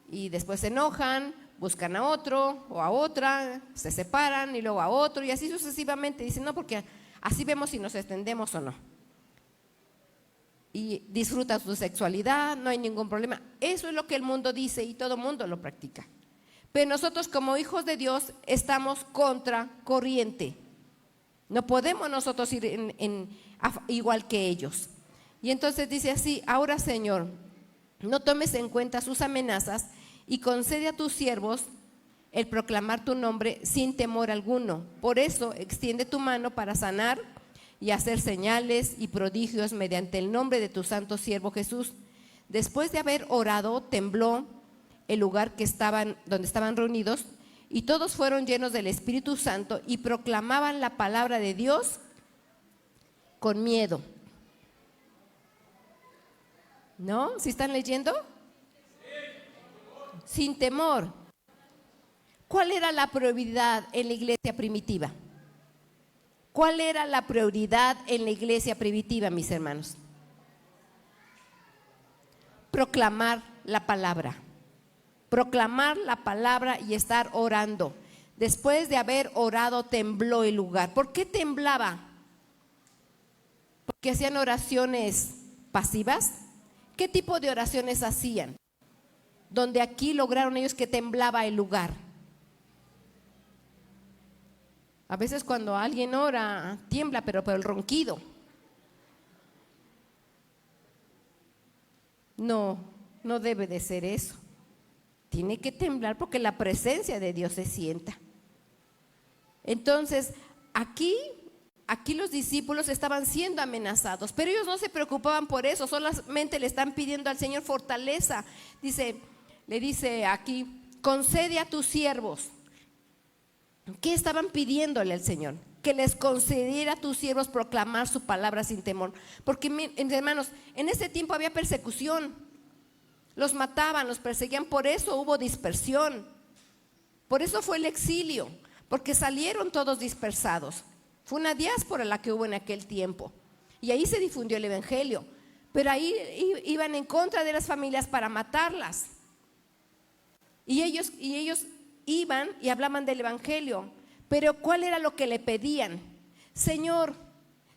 y después se enojan, buscan a otro o a otra, se separan y luego a otro y así sucesivamente. Dicen, no, porque así vemos si nos extendemos o no. Y disfrutan su sexualidad, no hay ningún problema. Eso es lo que el mundo dice y todo el mundo lo practica. Pero nosotros como hijos de Dios estamos contra corriente. No podemos nosotros ir igual que ellos. Y entonces dice así, ahora Señor, no tomes en cuenta sus amenazas y concede a tus siervos el proclamar tu nombre sin temor alguno. Por eso extiende tu mano para sanar y hacer señales y prodigios mediante el nombre de tu santo siervo Jesús. Después de haber orado, tembló el lugar donde estaban reunidos, y todos fueron llenos del Espíritu Santo y proclamaban la palabra de Dios con miedo. ¿No? ¿Sí están leyendo? Sin temor. ¿Cuál era la prioridad en la iglesia primitiva? ¿Cuál era la prioridad en la iglesia primitiva, mis hermanos? Proclamar la palabra. Proclamar la palabra y estar orando. Después de haber orado, tembló el lugar. ¿Por qué temblaba? ¿Porque hacían oraciones pasivas? ¿Qué tipo de oraciones hacían? Donde aquí lograron ellos que temblaba el lugar. A veces cuando alguien ora, tiembla, pero por el ronquido. No debe de ser eso. Tiene que temblar porque la presencia de Dios se sienta. Entonces, aquí los discípulos estaban siendo amenazados, pero ellos no se preocupaban por eso, solamente le están pidiendo al Señor fortaleza. Le dice aquí, concede a tus siervos. ¿Qué estaban pidiéndole al Señor? Que les concediera a tus siervos proclamar su palabra sin temor. Porque, hermanos, en ese tiempo había persecución. Los mataban, los perseguían, por eso hubo dispersión. Por eso fue el exilio, porque salieron todos dispersados. Fue una diáspora la que hubo en aquel tiempo. Y ahí se difundió el evangelio. Pero ahí iban en contra de las familias para matarlas. Y ellos iban y hablaban del evangelio. Pero ¿cuál era lo que le pedían? Señor,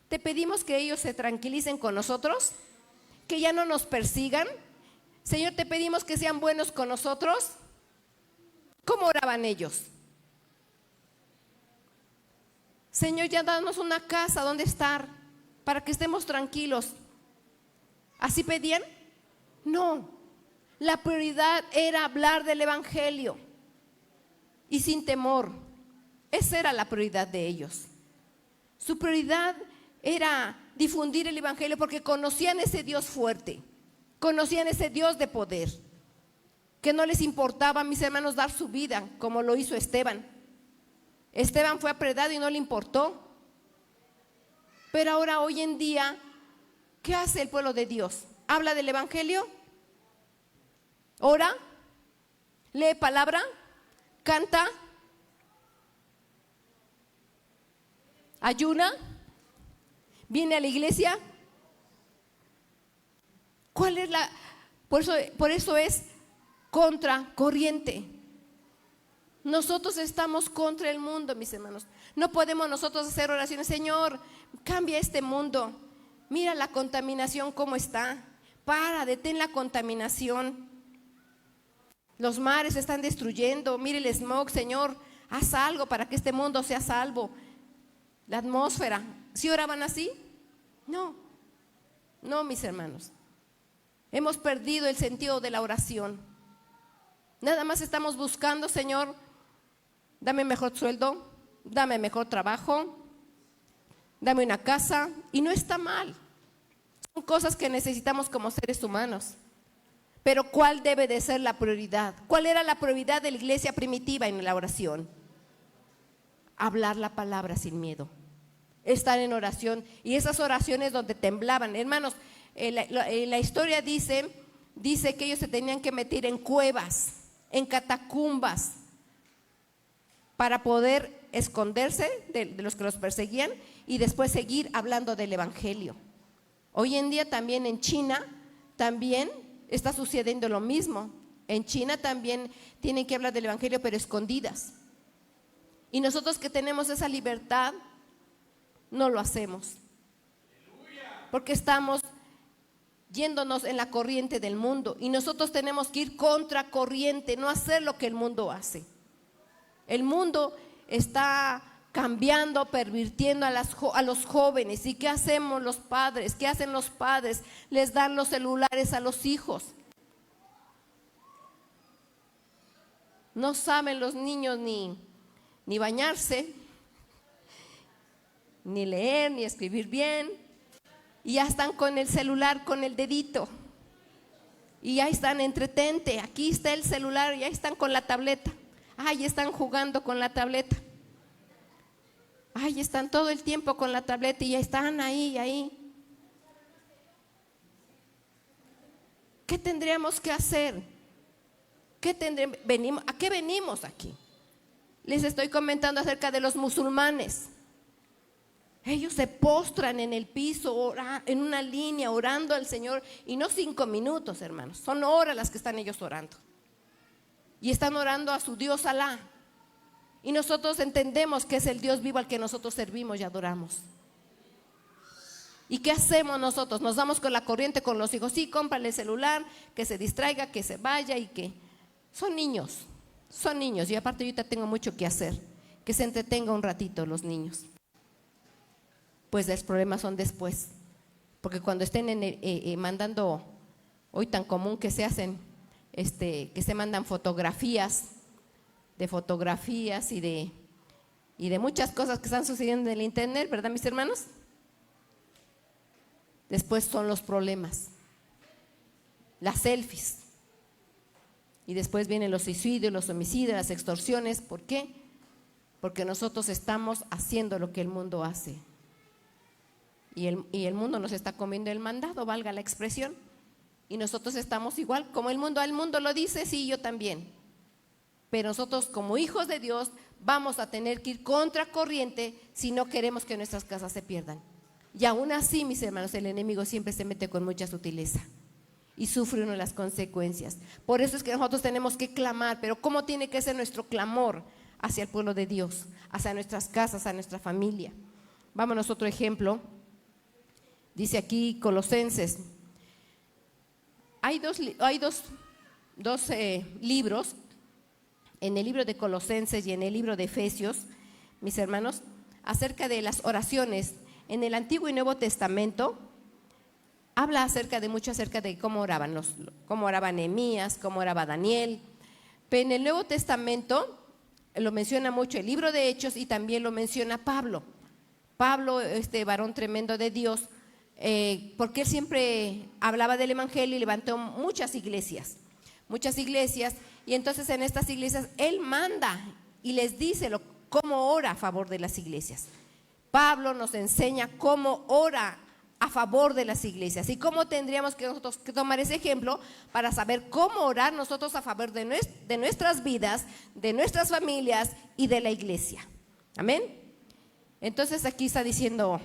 te pedimos que ellos se tranquilicen con nosotros, que ya no nos persigan. Señor, te pedimos que sean buenos con nosotros. ¿Cómo oraban ellos? Señor, ya danos una casa donde estar para que estemos tranquilos. ¿Así pedían? No. La prioridad era hablar del evangelio y sin temor. Esa era la prioridad de ellos. Su prioridad era difundir el evangelio porque conocían ese Dios fuerte, conocían ese Dios de poder, que no les importaba, mis hermanos, dar su vida como lo hizo Esteban. Esteban fue apredado y no le importó. Pero ahora, hoy en día, ¿qué hace el pueblo de Dios? ¿Habla del evangelio? ¿Ora? lee palabra, canta, ayuna, viene a la iglesia. ¿Cuál es la? Por eso es contracorriente. Nosotros estamos contra el mundo, mis hermanos. No podemos nosotros hacer oraciones, Señor, cambia este mundo. Mira la contaminación cómo está. Detén la contaminación. Los mares se están destruyendo. Mire el smog, Señor, haz algo para que este mundo sea salvo. La atmósfera. ¿Sí oraban así? No, mis hermanos. Hemos perdido el sentido de la oración. Nada más estamos buscando, Señor, dame mejor sueldo, dame mejor trabajo, dame una casa, y no está mal. Son cosas que necesitamos como seres humanos. Pero ¿cuál debe de ser la prioridad? ¿Cuál era la prioridad de la iglesia primitiva en la oración? Hablar la palabra sin miedo, estar en oración, y esas oraciones donde temblaban. Hermanos, la historia dice que ellos se tenían que meter en cuevas, en catacumbas, para poder esconderse de los que los perseguían y después seguir hablando del evangelio. Hoy en día también en China también está sucediendo lo mismo. En China también tienen que hablar del evangelio, pero escondidas. Y nosotros que tenemos esa libertad, no lo hacemos, porque estamos yéndonos en la corriente del mundo, y nosotros tenemos que ir contra corriente, no hacer lo que el mundo hace. El mundo está cambiando, pervirtiendo a los jóvenes. ¿Y qué hacemos los padres? ¿Qué hacen los padres? Les dan los celulares a los hijos. No saben los niños ni bañarse, ni leer, ni escribir bien, y ya están con el celular, con el dedito, y ya están, entretente, aquí está el celular, ya están con la tableta, ya están jugando con la tableta, están todo el tiempo con la tableta y ya están ahí. ¿Qué tendríamos que hacer? ¿A qué venimos aquí? Les estoy comentando acerca de los musulmanes. Ellos se postran en el piso, en una línea, orando al Señor, y no 5 minutos, hermanos, son horas las que están ellos orando. Y están orando a su Dios Alá. Y nosotros entendemos que es el Dios vivo al que nosotros servimos y adoramos. ¿Y qué hacemos nosotros? Nos vamos con la corriente con los hijos. Sí, cómprale el celular, que se distraiga, que se vaya, y que son niños. Y aparte yo ahorita tengo mucho que hacer, que se entretenga un ratito los niños. Pues los problemas son después, porque cuando estén mandando, hoy tan común que se hacen, que se mandan fotografías y de muchas cosas que están sucediendo en el internet, ¿verdad, mis hermanos? Después son los problemas, las selfies, y después vienen los suicidios, los homicidios, las extorsiones. ¿Por qué? Porque nosotros estamos haciendo lo que el mundo hace, y el mundo nos está comiendo el mandado, valga la expresión, y nosotros estamos igual como el mundo lo dice, sí, yo también. Pero nosotros como hijos de Dios vamos a tener que ir contra corriente si no queremos que nuestras casas se pierdan. Y aún así, mis hermanos, el enemigo siempre se mete con mucha sutileza y sufre uno las consecuencias. Por eso es que nosotros tenemos que clamar. Pero ¿cómo tiene que ser nuestro clamor hacia el pueblo de Dios, hacia nuestras casas, a nuestra familia? Vámonos a otro ejemplo. Dice aquí Colosenses. Hay dos libros, en el libro de Colosenses y en el libro de Efesios, mis hermanos, acerca de las oraciones. En el Antiguo y Nuevo Testamento habla mucho acerca de cómo oraban cómo oraba Nehemías, cómo oraba Daniel. Pero en el Nuevo Testamento lo menciona mucho el libro de Hechos, y también lo menciona Pablo, este varón tremendo de Dios, porque él siempre hablaba del evangelio y levantó muchas iglesias, y entonces en estas iglesias él manda y les dice cómo ora a favor de las iglesias. Pablo nos enseña cómo ora a favor de las iglesias. ¿Y cómo tendríamos que nosotros que tomar ese ejemplo para saber cómo orar nosotros a favor de nuestras vidas, de nuestras familias y de la iglesia? Amén. Entonces aquí está diciendo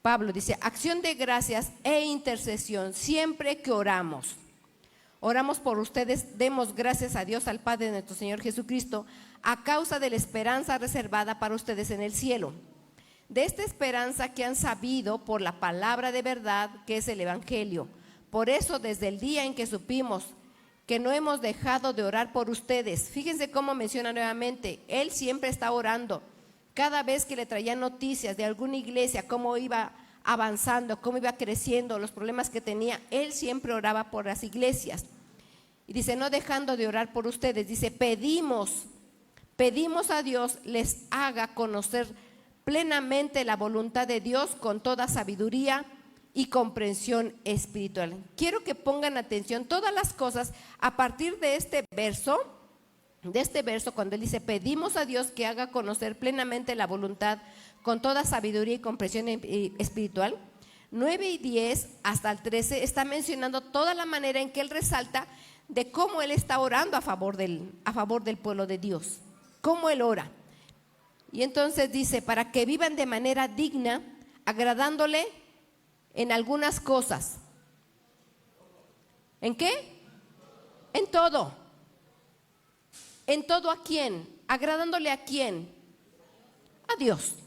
Pablo, dice, acción de gracias e intercesión siempre que oramos. Oramos por ustedes, demos gracias a Dios, al Padre de nuestro Señor Jesucristo, a causa de la esperanza reservada para ustedes en el cielo. De esta esperanza que han sabido por la palabra de verdad que es el Evangelio. Por eso desde el día en que supimos que no hemos dejado de orar por ustedes. Fíjense cómo menciona nuevamente, él siempre está orando. Cada vez que le traían noticias de alguna iglesia, cómo iba avanzando, cómo iba creciendo, los problemas que tenía, él siempre oraba por las iglesias. Y dice, no dejando de orar por ustedes, dice, pedimos a Dios les haga conocer plenamente la voluntad de Dios con toda sabiduría y comprensión espiritual. Quiero que pongan atención todas las cosas a partir de este verso, cuando él dice, pedimos a Dios que haga conocer plenamente la voluntad con toda sabiduría y comprensión espiritual. 9 y 10 hasta el 13 está mencionando toda la manera en que él resalta de cómo él está orando a favor del pueblo de Dios, cómo él ora. Y entonces dice, para que vivan de manera digna, agradándole en algunas cosas. ¿En qué? En todo. ¿En todo a quién? ¿Agradándole a quién? A Dios.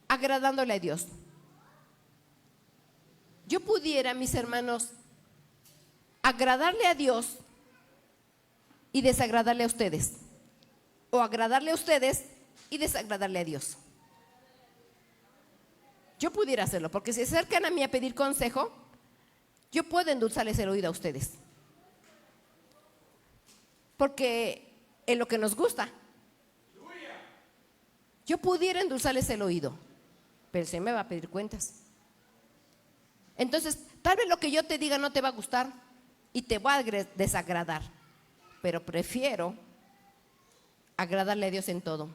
Agradándole a Dios. Yo pudiera, mis hermanos, agradarle a Dios y desagradarle a ustedes. O agradarle a ustedes y desagradarle a Dios. Yo pudiera hacerlo, porque si se acercan a mí a pedir consejo, yo puedo endulzarles el oído a ustedes. Porque es lo que nos gusta. Yo pudiera endulzarles el oído, pero el Señor me va a pedir cuentas. Entonces, tal vez lo que yo te diga no te va a gustar y te va a desagradar, pero prefiero agradarle a Dios en todo.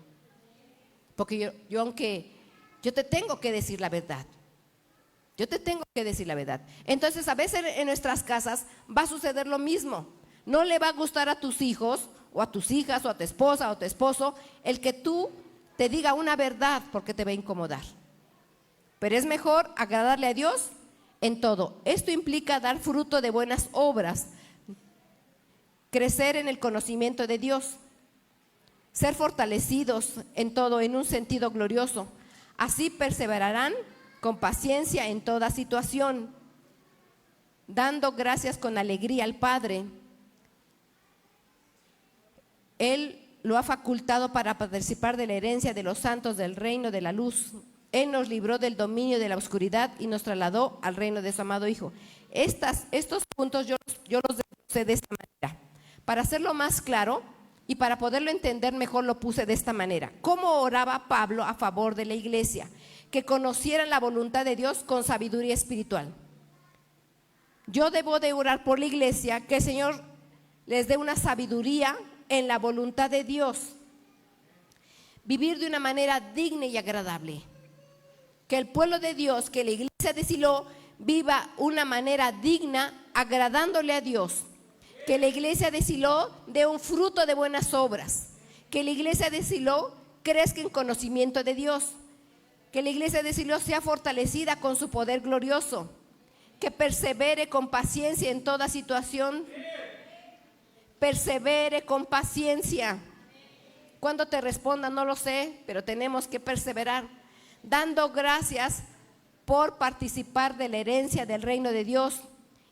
Porque yo aunque yo te tengo que decir la verdad. Yo te tengo que decir la verdad. Entonces, a veces en nuestras casas va a suceder lo mismo. No le va a gustar a tus hijos o a tus hijas o a tu esposa o a tu esposo el que tú te diga una verdad, porque te va a incomodar. Pero es mejor agradarle a Dios en todo. Esto implica dar fruto de buenas obras, crecer en el conocimiento de Dios, ser fortalecidos en todo en un sentido glorioso. Así perseverarán con paciencia en toda situación, dando gracias con alegría al Padre. Él lo ha facultado para participar de la herencia de los santos del reino de la luz. Él nos libró del dominio de la oscuridad y nos trasladó al reino de su amado Hijo. Estos puntos yo los puse de esta manera. Para hacerlo más claro y para poderlo entender mejor, lo puse de esta manera. ¿Cómo oraba Pablo a favor de la iglesia? Que conocieran la voluntad de Dios con sabiduría espiritual. Yo debo de orar por la iglesia, que el Señor les dé una sabiduría en la voluntad de Dios. Vivir de una manera digna y agradable. Que el pueblo de Dios, que la iglesia de Silo viva una manera digna, agradándole a Dios. Que la iglesia de Silo dé un fruto de buenas obras. Que la iglesia de Silo crezca en conocimiento de Dios. Que la iglesia de Silo sea fortalecida con su poder glorioso. Que persevere con paciencia en toda situación. Persevere con paciencia. Cuando te respondan no lo sé, pero tenemos que perseverar, dando gracias por participar de la herencia del reino de Dios,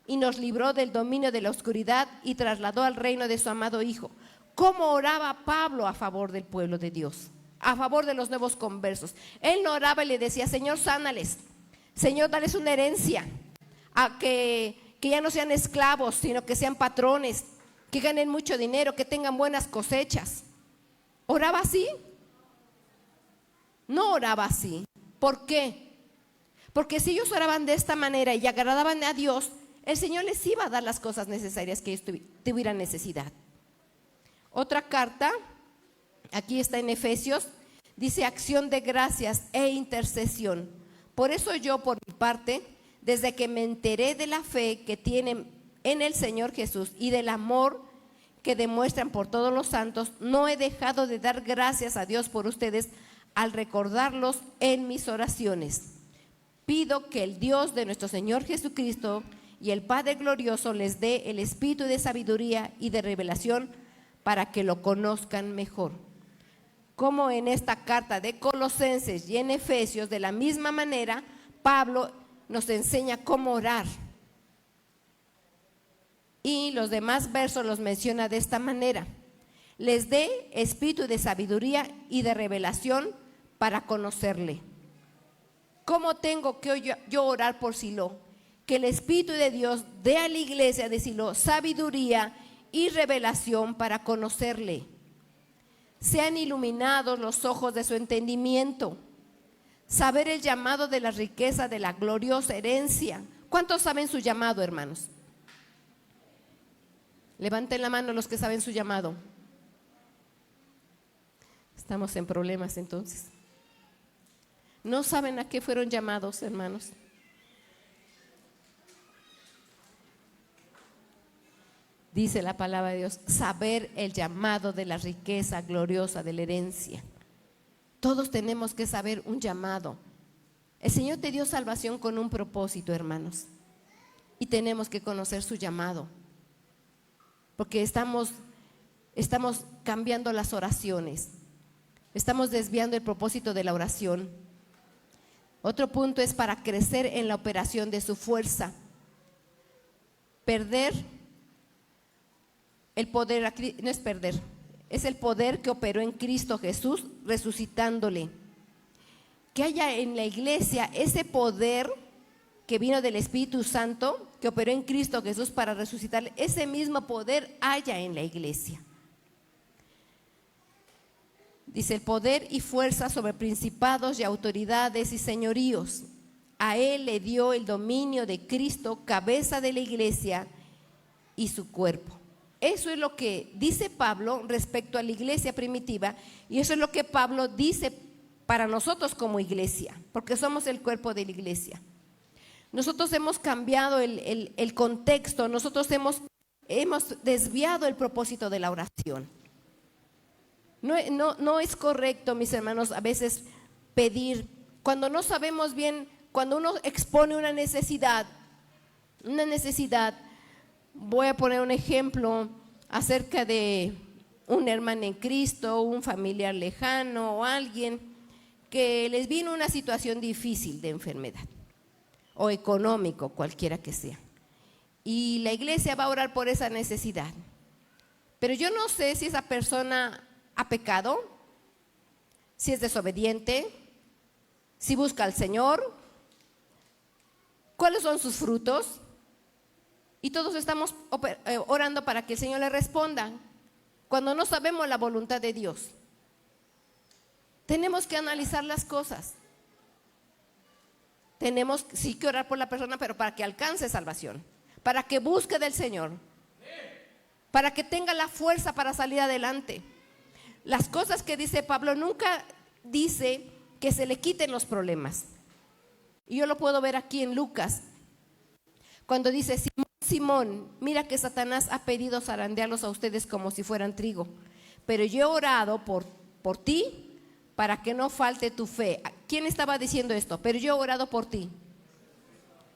y nos libró del dominio de la oscuridad y trasladó al reino de su amado Hijo. ¿Cómo oraba Pablo a favor del pueblo de Dios? A favor de los nuevos conversos. Él no oraba y le decía, Señor, sánales, Señor, dales una herencia, a que ya no sean esclavos, sino que sean patrones, que ganen mucho dinero, que tengan buenas cosechas. ¿Oraba así? No oraba así. ¿Por qué? Porque si ellos oraban de esta manera y agradaban a Dios, el Señor les iba a dar las cosas necesarias que ellos tuvieran necesidad. Otra carta, aquí está en Efesios, dice acción de gracias e intercesión. Por eso yo, por mi parte, desde que me enteré de la fe que tienen en el Señor Jesús y del amor que demuestran por todos los santos, no he dejado de dar gracias a Dios por ustedes al recordarlos en mis oraciones. Pido que el Dios de nuestro Señor Jesucristo y el Padre glorioso les dé el espíritu de sabiduría y de revelación para que lo conozcan mejor. Como en esta carta de Colosenses y en Efesios, de la misma manera, Pablo nos enseña cómo orar. Y los demás versos los menciona de esta manera: les dé espíritu de sabiduría y de revelación para conocerle. ¿Cómo tengo que yo orar por Silo? Que el Espíritu de Dios dé a la iglesia de Silo sabiduría y revelación para conocerle. Sean iluminados los ojos de su entendimiento, saber el llamado de la riqueza de la gloriosa herencia. ¿Cuántos saben su llamado, hermanos? Levanten la mano los que saben su llamado. Estamos en problemas entonces. ¿No saben a qué fueron llamados, hermanos? Dice la palabra de Dios, saber el llamado de la riqueza gloriosa de la herencia. Todos tenemos que saber un llamado. El Señor te dio salvación con un propósito, hermanos, y tenemos que conocer su llamado, porque estamos cambiando las oraciones, estamos desviando el propósito de la oración. Otro punto es para crecer en la operación de su fuerza. Perder el poder, no es perder, es el poder que operó en Cristo Jesús resucitándole. Que haya en la iglesia ese poder que vino del Espíritu Santo, que operó en Cristo Jesús para resucitarle, ese mismo poder haya en la iglesia. Dice, el poder y fuerza sobre principados y autoridades y señoríos. A él le dio el dominio de Cristo, cabeza de la iglesia y su cuerpo. Eso es lo que dice Pablo respecto a la iglesia primitiva, y eso es lo que Pablo dice para nosotros como iglesia, porque somos el cuerpo de la iglesia. Nosotros hemos cambiado el contexto, nosotros hemos desviado el propósito de la oración. No es correcto, mis hermanos, a veces pedir, cuando no sabemos bien, cuando uno expone una necesidad, voy a poner un ejemplo acerca de un hermano en Cristo, un familiar lejano o alguien que les vino una situación difícil de enfermedad o económico, cualquiera que sea. Y la iglesia va a orar por esa necesidad. Pero yo no sé si esa persona ha pecado, si es desobediente, si busca al Señor, cuáles son sus frutos. Y todos estamos orando para que el Señor le responda, cuando no sabemos la voluntad de Dios. Tenemos que analizar las cosas. Tenemos sí que orar por la persona, pero para que alcance salvación, para que busque del Señor, para que tenga la fuerza para salir adelante. Las cosas que dice Pablo, nunca dice que se le quiten los problemas. Y yo lo puedo ver aquí en Lucas, cuando dice, Simón, mira que Satanás ha pedido zarandearlos a ustedes como si fueran trigo, pero yo he orado por ti para que no falte tu fe. ¿Quién estaba diciendo esto? Pero yo he orado por ti.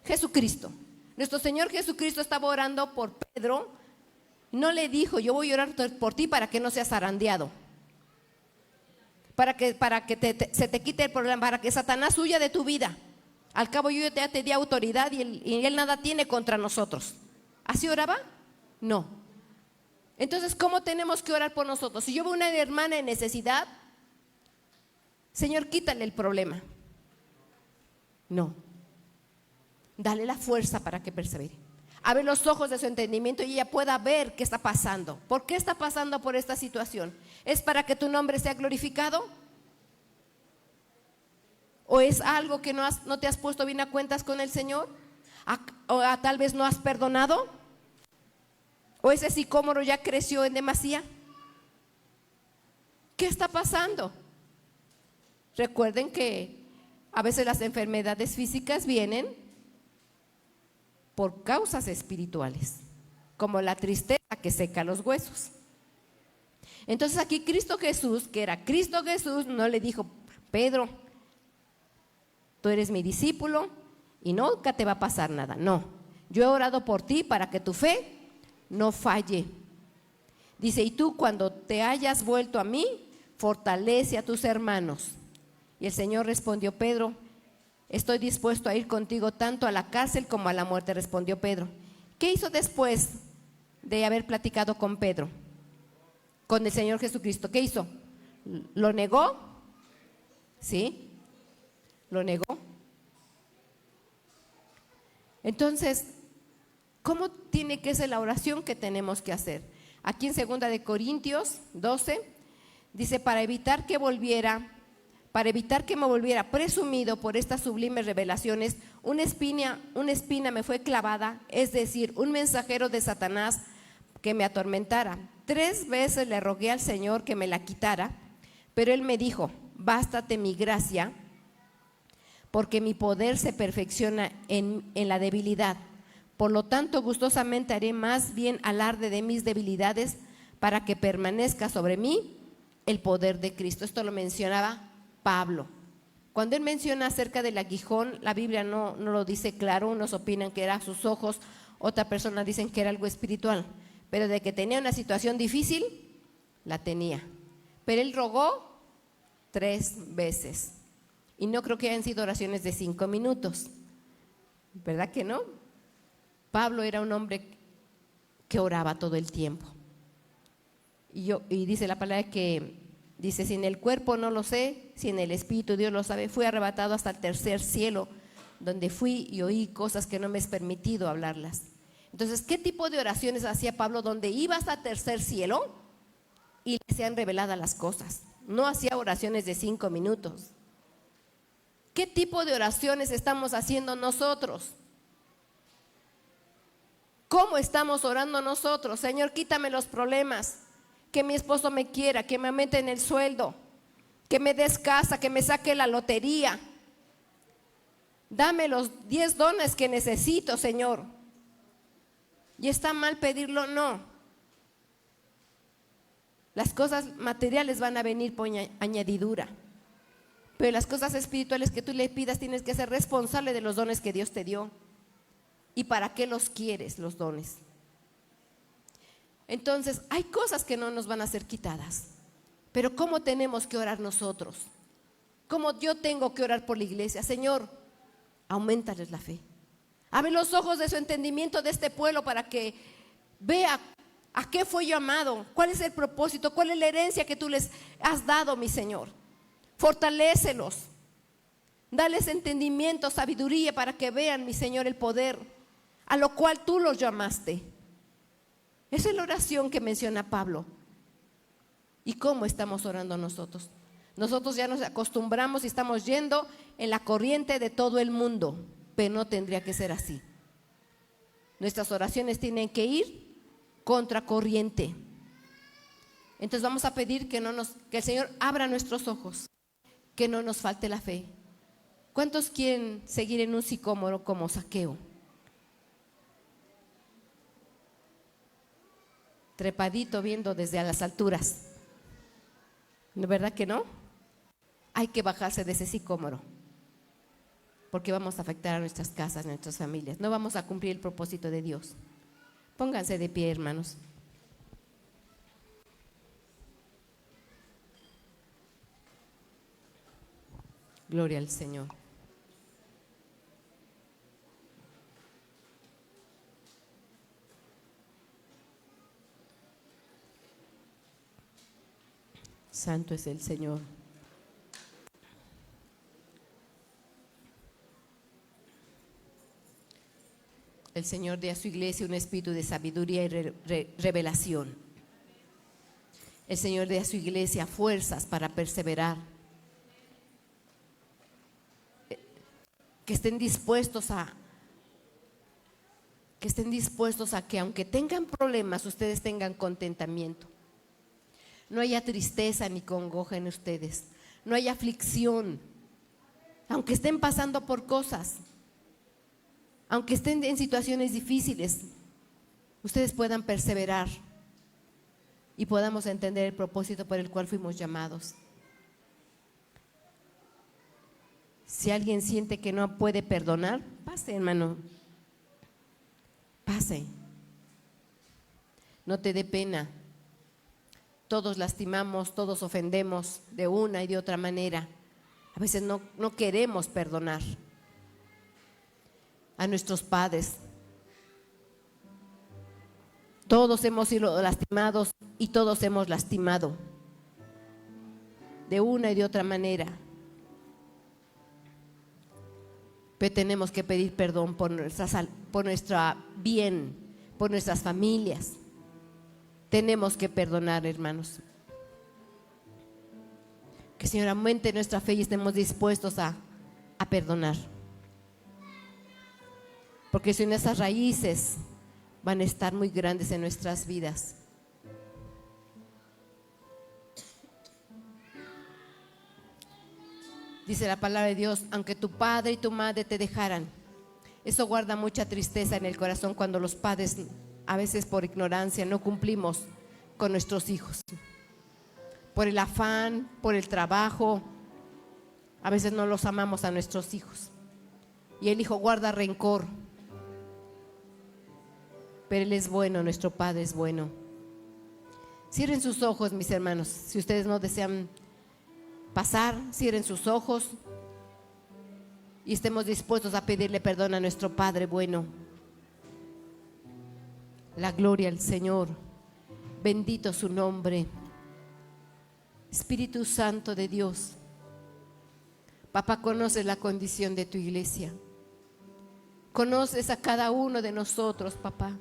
Jesucristo. Nuestro Señor Jesucristo estaba orando por Pedro. No le dijo, yo voy a orar por ti para que no seas zarandeado, para que se te quite el problema, para que Satanás huya de tu vida. Al cabo yo ya te di autoridad y él nada tiene contra nosotros. ¿Así oraba? No. Entonces, ¿cómo tenemos que orar por nosotros? Si yo veo una hermana en necesidad, Señor, quítale el problema. No. Dale la fuerza para que persevere. Abre los ojos de su entendimiento y ella pueda ver qué está pasando. ¿Por qué está pasando por esta situación? ¿Es para que tu nombre sea glorificado? ¿O es algo que no te has puesto bien a cuentas con el Señor? ¿O tal vez no has perdonado? ¿O ese sicómoro ya creció en demasía? ¿Qué está pasando? Recuerden que a veces las enfermedades físicas vienen por causas espirituales, como la tristeza que seca los huesos. Entonces aquí Cristo Jesús, que era Cristo Jesús, no le dijo: Pedro, tú eres mi discípulo y nunca te va a pasar nada. No, yo he orado por ti para que tu fe no falle. Dice: y tú, cuando te hayas vuelto a mí, fortalece a tus hermanos. Y el Señor respondió: Pedro, estoy dispuesto a ir contigo tanto a la cárcel como a la muerte. Respondió Pedro. ¿Qué hizo después de haber platicado con Pedro, con el Señor Jesucristo? ¿Qué hizo? ¿Lo negó? ¿Sí? ¿Lo negó? Entonces, ¿cómo tiene que ser la oración que tenemos que hacer? Aquí en 2 de Corintios 12 dice: para evitar que me volviera presumido por estas sublimes revelaciones, una espina me fue clavada, es decir, un mensajero de Satanás que me atormentara. 3 veces le rogué al Señor que me la quitara, pero Él me dijo: bástate mi gracia, porque mi poder se perfecciona en la debilidad. Por lo tanto, gustosamente haré más bien alarde de mis debilidades, para que permanezca sobre mí el poder de Cristo. Esto lo mencionaba Pablo. Cuando él menciona acerca del aguijón, la Biblia no lo dice claro. Unos opinan que era sus ojos, otra persona dicen que era algo espiritual, pero de que tenía una situación difícil, la tenía. Pero él rogó 3 veces, y no creo que hayan sido oraciones de 5 minutos, ¿verdad que no? Pablo era un hombre que oraba todo el tiempo. Y dice la palabra que dice: si en el cuerpo no lo sé, si en el espíritu Dios lo sabe. Fui arrebatado hasta el 3er cielo, donde fui y oí cosas que no me es permitido hablarlas. Entonces, ¿qué tipo de oraciones hacía Pablo? Donde iba hasta el 3er cielo y le sean reveladas las cosas. No hacía oraciones de 5 minutos. ¿Qué tipo de oraciones estamos haciendo nosotros? ¿Cómo estamos orando nosotros? Señor, quítame los problemas, que mi esposo me quiera, que me aumenten el sueldo, que me des casa, que me saque la lotería. Dame los 10 dones que necesito, Señor. ¿Y está mal pedirlo? No. Las cosas materiales van a venir por añadidura, pero las cosas espirituales que tú le pidas, tienes que ser responsable de los dones que Dios te dio. ¿Y para qué los quieres, los dones? Entonces, hay cosas que no nos van a ser quitadas, pero ¿cómo tenemos que orar nosotros? ¿Cómo yo tengo que orar por la iglesia? Señor, auméntales la fe. Abre los ojos de su entendimiento de este pueblo para que vea a qué fue llamado, cuál es el propósito, cuál es la herencia que tú les has dado, mi Señor. Fortalécelos, dales entendimiento, sabiduría, para que vean, mi Señor, el poder a lo cual tú los llamaste. Esa es la oración que menciona Pablo. ¿Y cómo estamos orando nosotros? Nosotros ya nos acostumbramos y estamos yendo en la corriente de todo el mundo, pero no tendría que ser así. Nuestras oraciones tienen que ir contra corriente. Entonces vamos a pedir que el Señor abra nuestros ojos, que no nos falte la fe. ¿Cuántos quieren seguir en un sicómoro como Zaqueo? Trepadito, viendo desde a las alturas. ¿Verdad que no? Hay que bajarse de ese sicómoro, porque vamos a afectar a nuestras casas, a nuestras familias. No vamos a cumplir el propósito de Dios. Pónganse de pie, hermanos. Gloria al Señor. Santo es el Señor. El Señor dé a su iglesia un espíritu de sabiduría y revelación. El Señor dé a su iglesia fuerzas para perseverar. Que estén dispuestos a que aunque tengan problemas, ustedes tengan contentamiento. No haya tristeza ni congoja en ustedes. No haya aflicción, aunque estén pasando por cosas. aunque estén en situaciones difíciles, ustedes puedan perseverar y podamos entender el propósito por el cual fuimos llamados. Si alguien siente que no puede perdonar, pase, hermano, pase. No te dé pena. Todos lastimamos, todos ofendemos de una y de otra manera. A veces no queremos perdonar a nuestros padres. Todos hemos sido lastimados y todos hemos lastimado de una y de otra manera. Pero tenemos que pedir perdón por nuestro bien, por nuestras familias. Tenemos que perdonar, hermanos. Que el Señor aumente nuestra fe y estemos dispuestos a perdonar. Porque si esas raíces van a estar muy grandes en nuestras vidas. Dice la palabra de Dios, aunque tu padre y tu madre te dejaran. Eso guarda mucha tristeza en el corazón cuando los padres, a veces por ignorancia, no cumplimos con nuestros hijos. Por el afán, por el trabajo, a veces no los amamos a nuestros hijos. Y el hijo guarda rencor. Pero Él es bueno, nuestro Padre es bueno. Cierren sus ojos, mis hermanos. Si ustedes no desean pasar, cierren sus ojos y estemos dispuestos a pedirle perdón a nuestro Padre bueno. La gloria al Señor. Bendito su nombre. Espíritu Santo de Dios. Papá, conoces la condición de tu iglesia. Conoces a cada uno de nosotros, papá.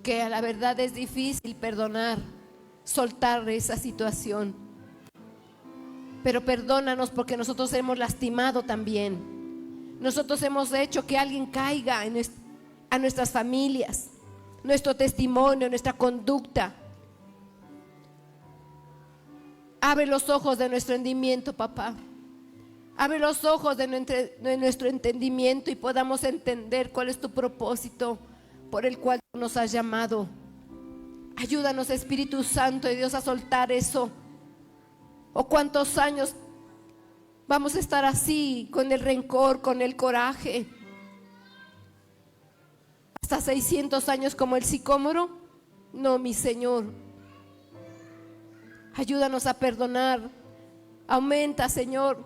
Que a la verdad es difícil perdonar, soltar esa situación. Pero perdónanos porque nosotros hemos lastimado también. Nosotros hemos hecho que alguien caiga a nuestras familias, nuestro testimonio, nuestra conducta. Abre los ojos de nuestro entendimiento, papá. Abre los ojos de nuestro entendimiento y podamos entender cuál es tu propósito por el cual nos has llamado. Ayúdanos, Espíritu Santo de Dios, a soltar eso. ¿O cuántos años vamos a estar así, con el rencor, con el coraje? ¿Hasta 600 años como el sicómoro? No, mi Señor. Ayúdanos a perdonar. Aumenta, Señor,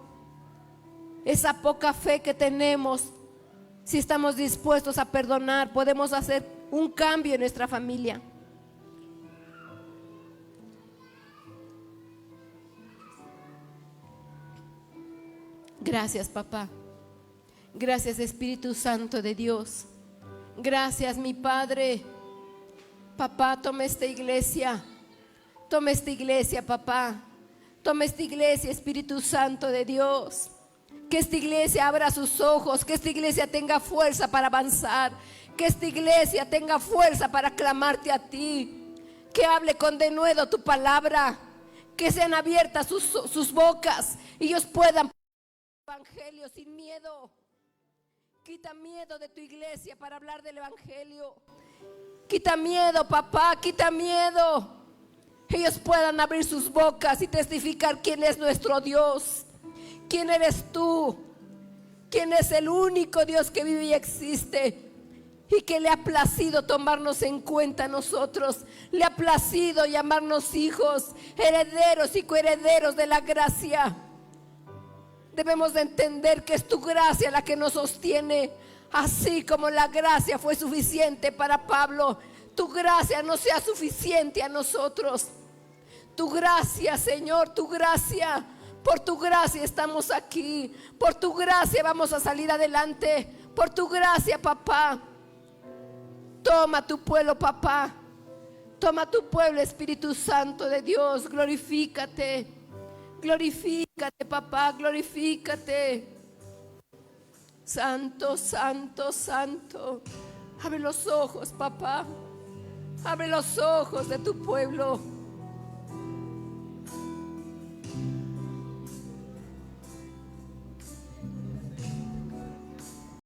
esa poca fe que tenemos. Si estamos dispuestos a perdonar, podemos hacer un cambio en nuestra familia. Gracias, papá. Gracias, Espíritu Santo de Dios. Gracias, mi Padre. Papá, toma esta iglesia. Toma esta iglesia, papá. Toma esta iglesia, Espíritu Santo de Dios. Que esta iglesia abra sus ojos, que esta iglesia tenga fuerza para avanzar, que esta iglesia tenga fuerza para clamarte a ti, que hable con denuedo tu palabra, que sean abiertas sus bocas y ellos puedan hablar del evangelio sin miedo. Quita miedo de tu iglesia para hablar del evangelio. Quita miedo, papá, quita miedo. Ellos puedan abrir sus bocas y testificar quién es nuestro Dios. ¿Quién eres tú? ¿Quién es el único Dios que vive y existe? Y que le ha placido tomarnos en cuenta a nosotros. Le ha placido llamarnos hijos, herederos y coherederos de la gracia. Debemos de entender que es tu gracia la que nos sostiene. Así como la gracia fue suficiente para Pablo, tu gracia no sea suficiente a nosotros. Tu gracia, Señor, tu gracia. Por tu gracia estamos aquí. Por tu gracia vamos a salir adelante. Por tu gracia, papá. Toma tu pueblo, papá. Toma tu pueblo, Espíritu Santo de Dios. Glorifícate. Glorifícate, papá. Glorifícate. Santo, santo, santo. Abre los ojos, papá. Abre los ojos de tu pueblo.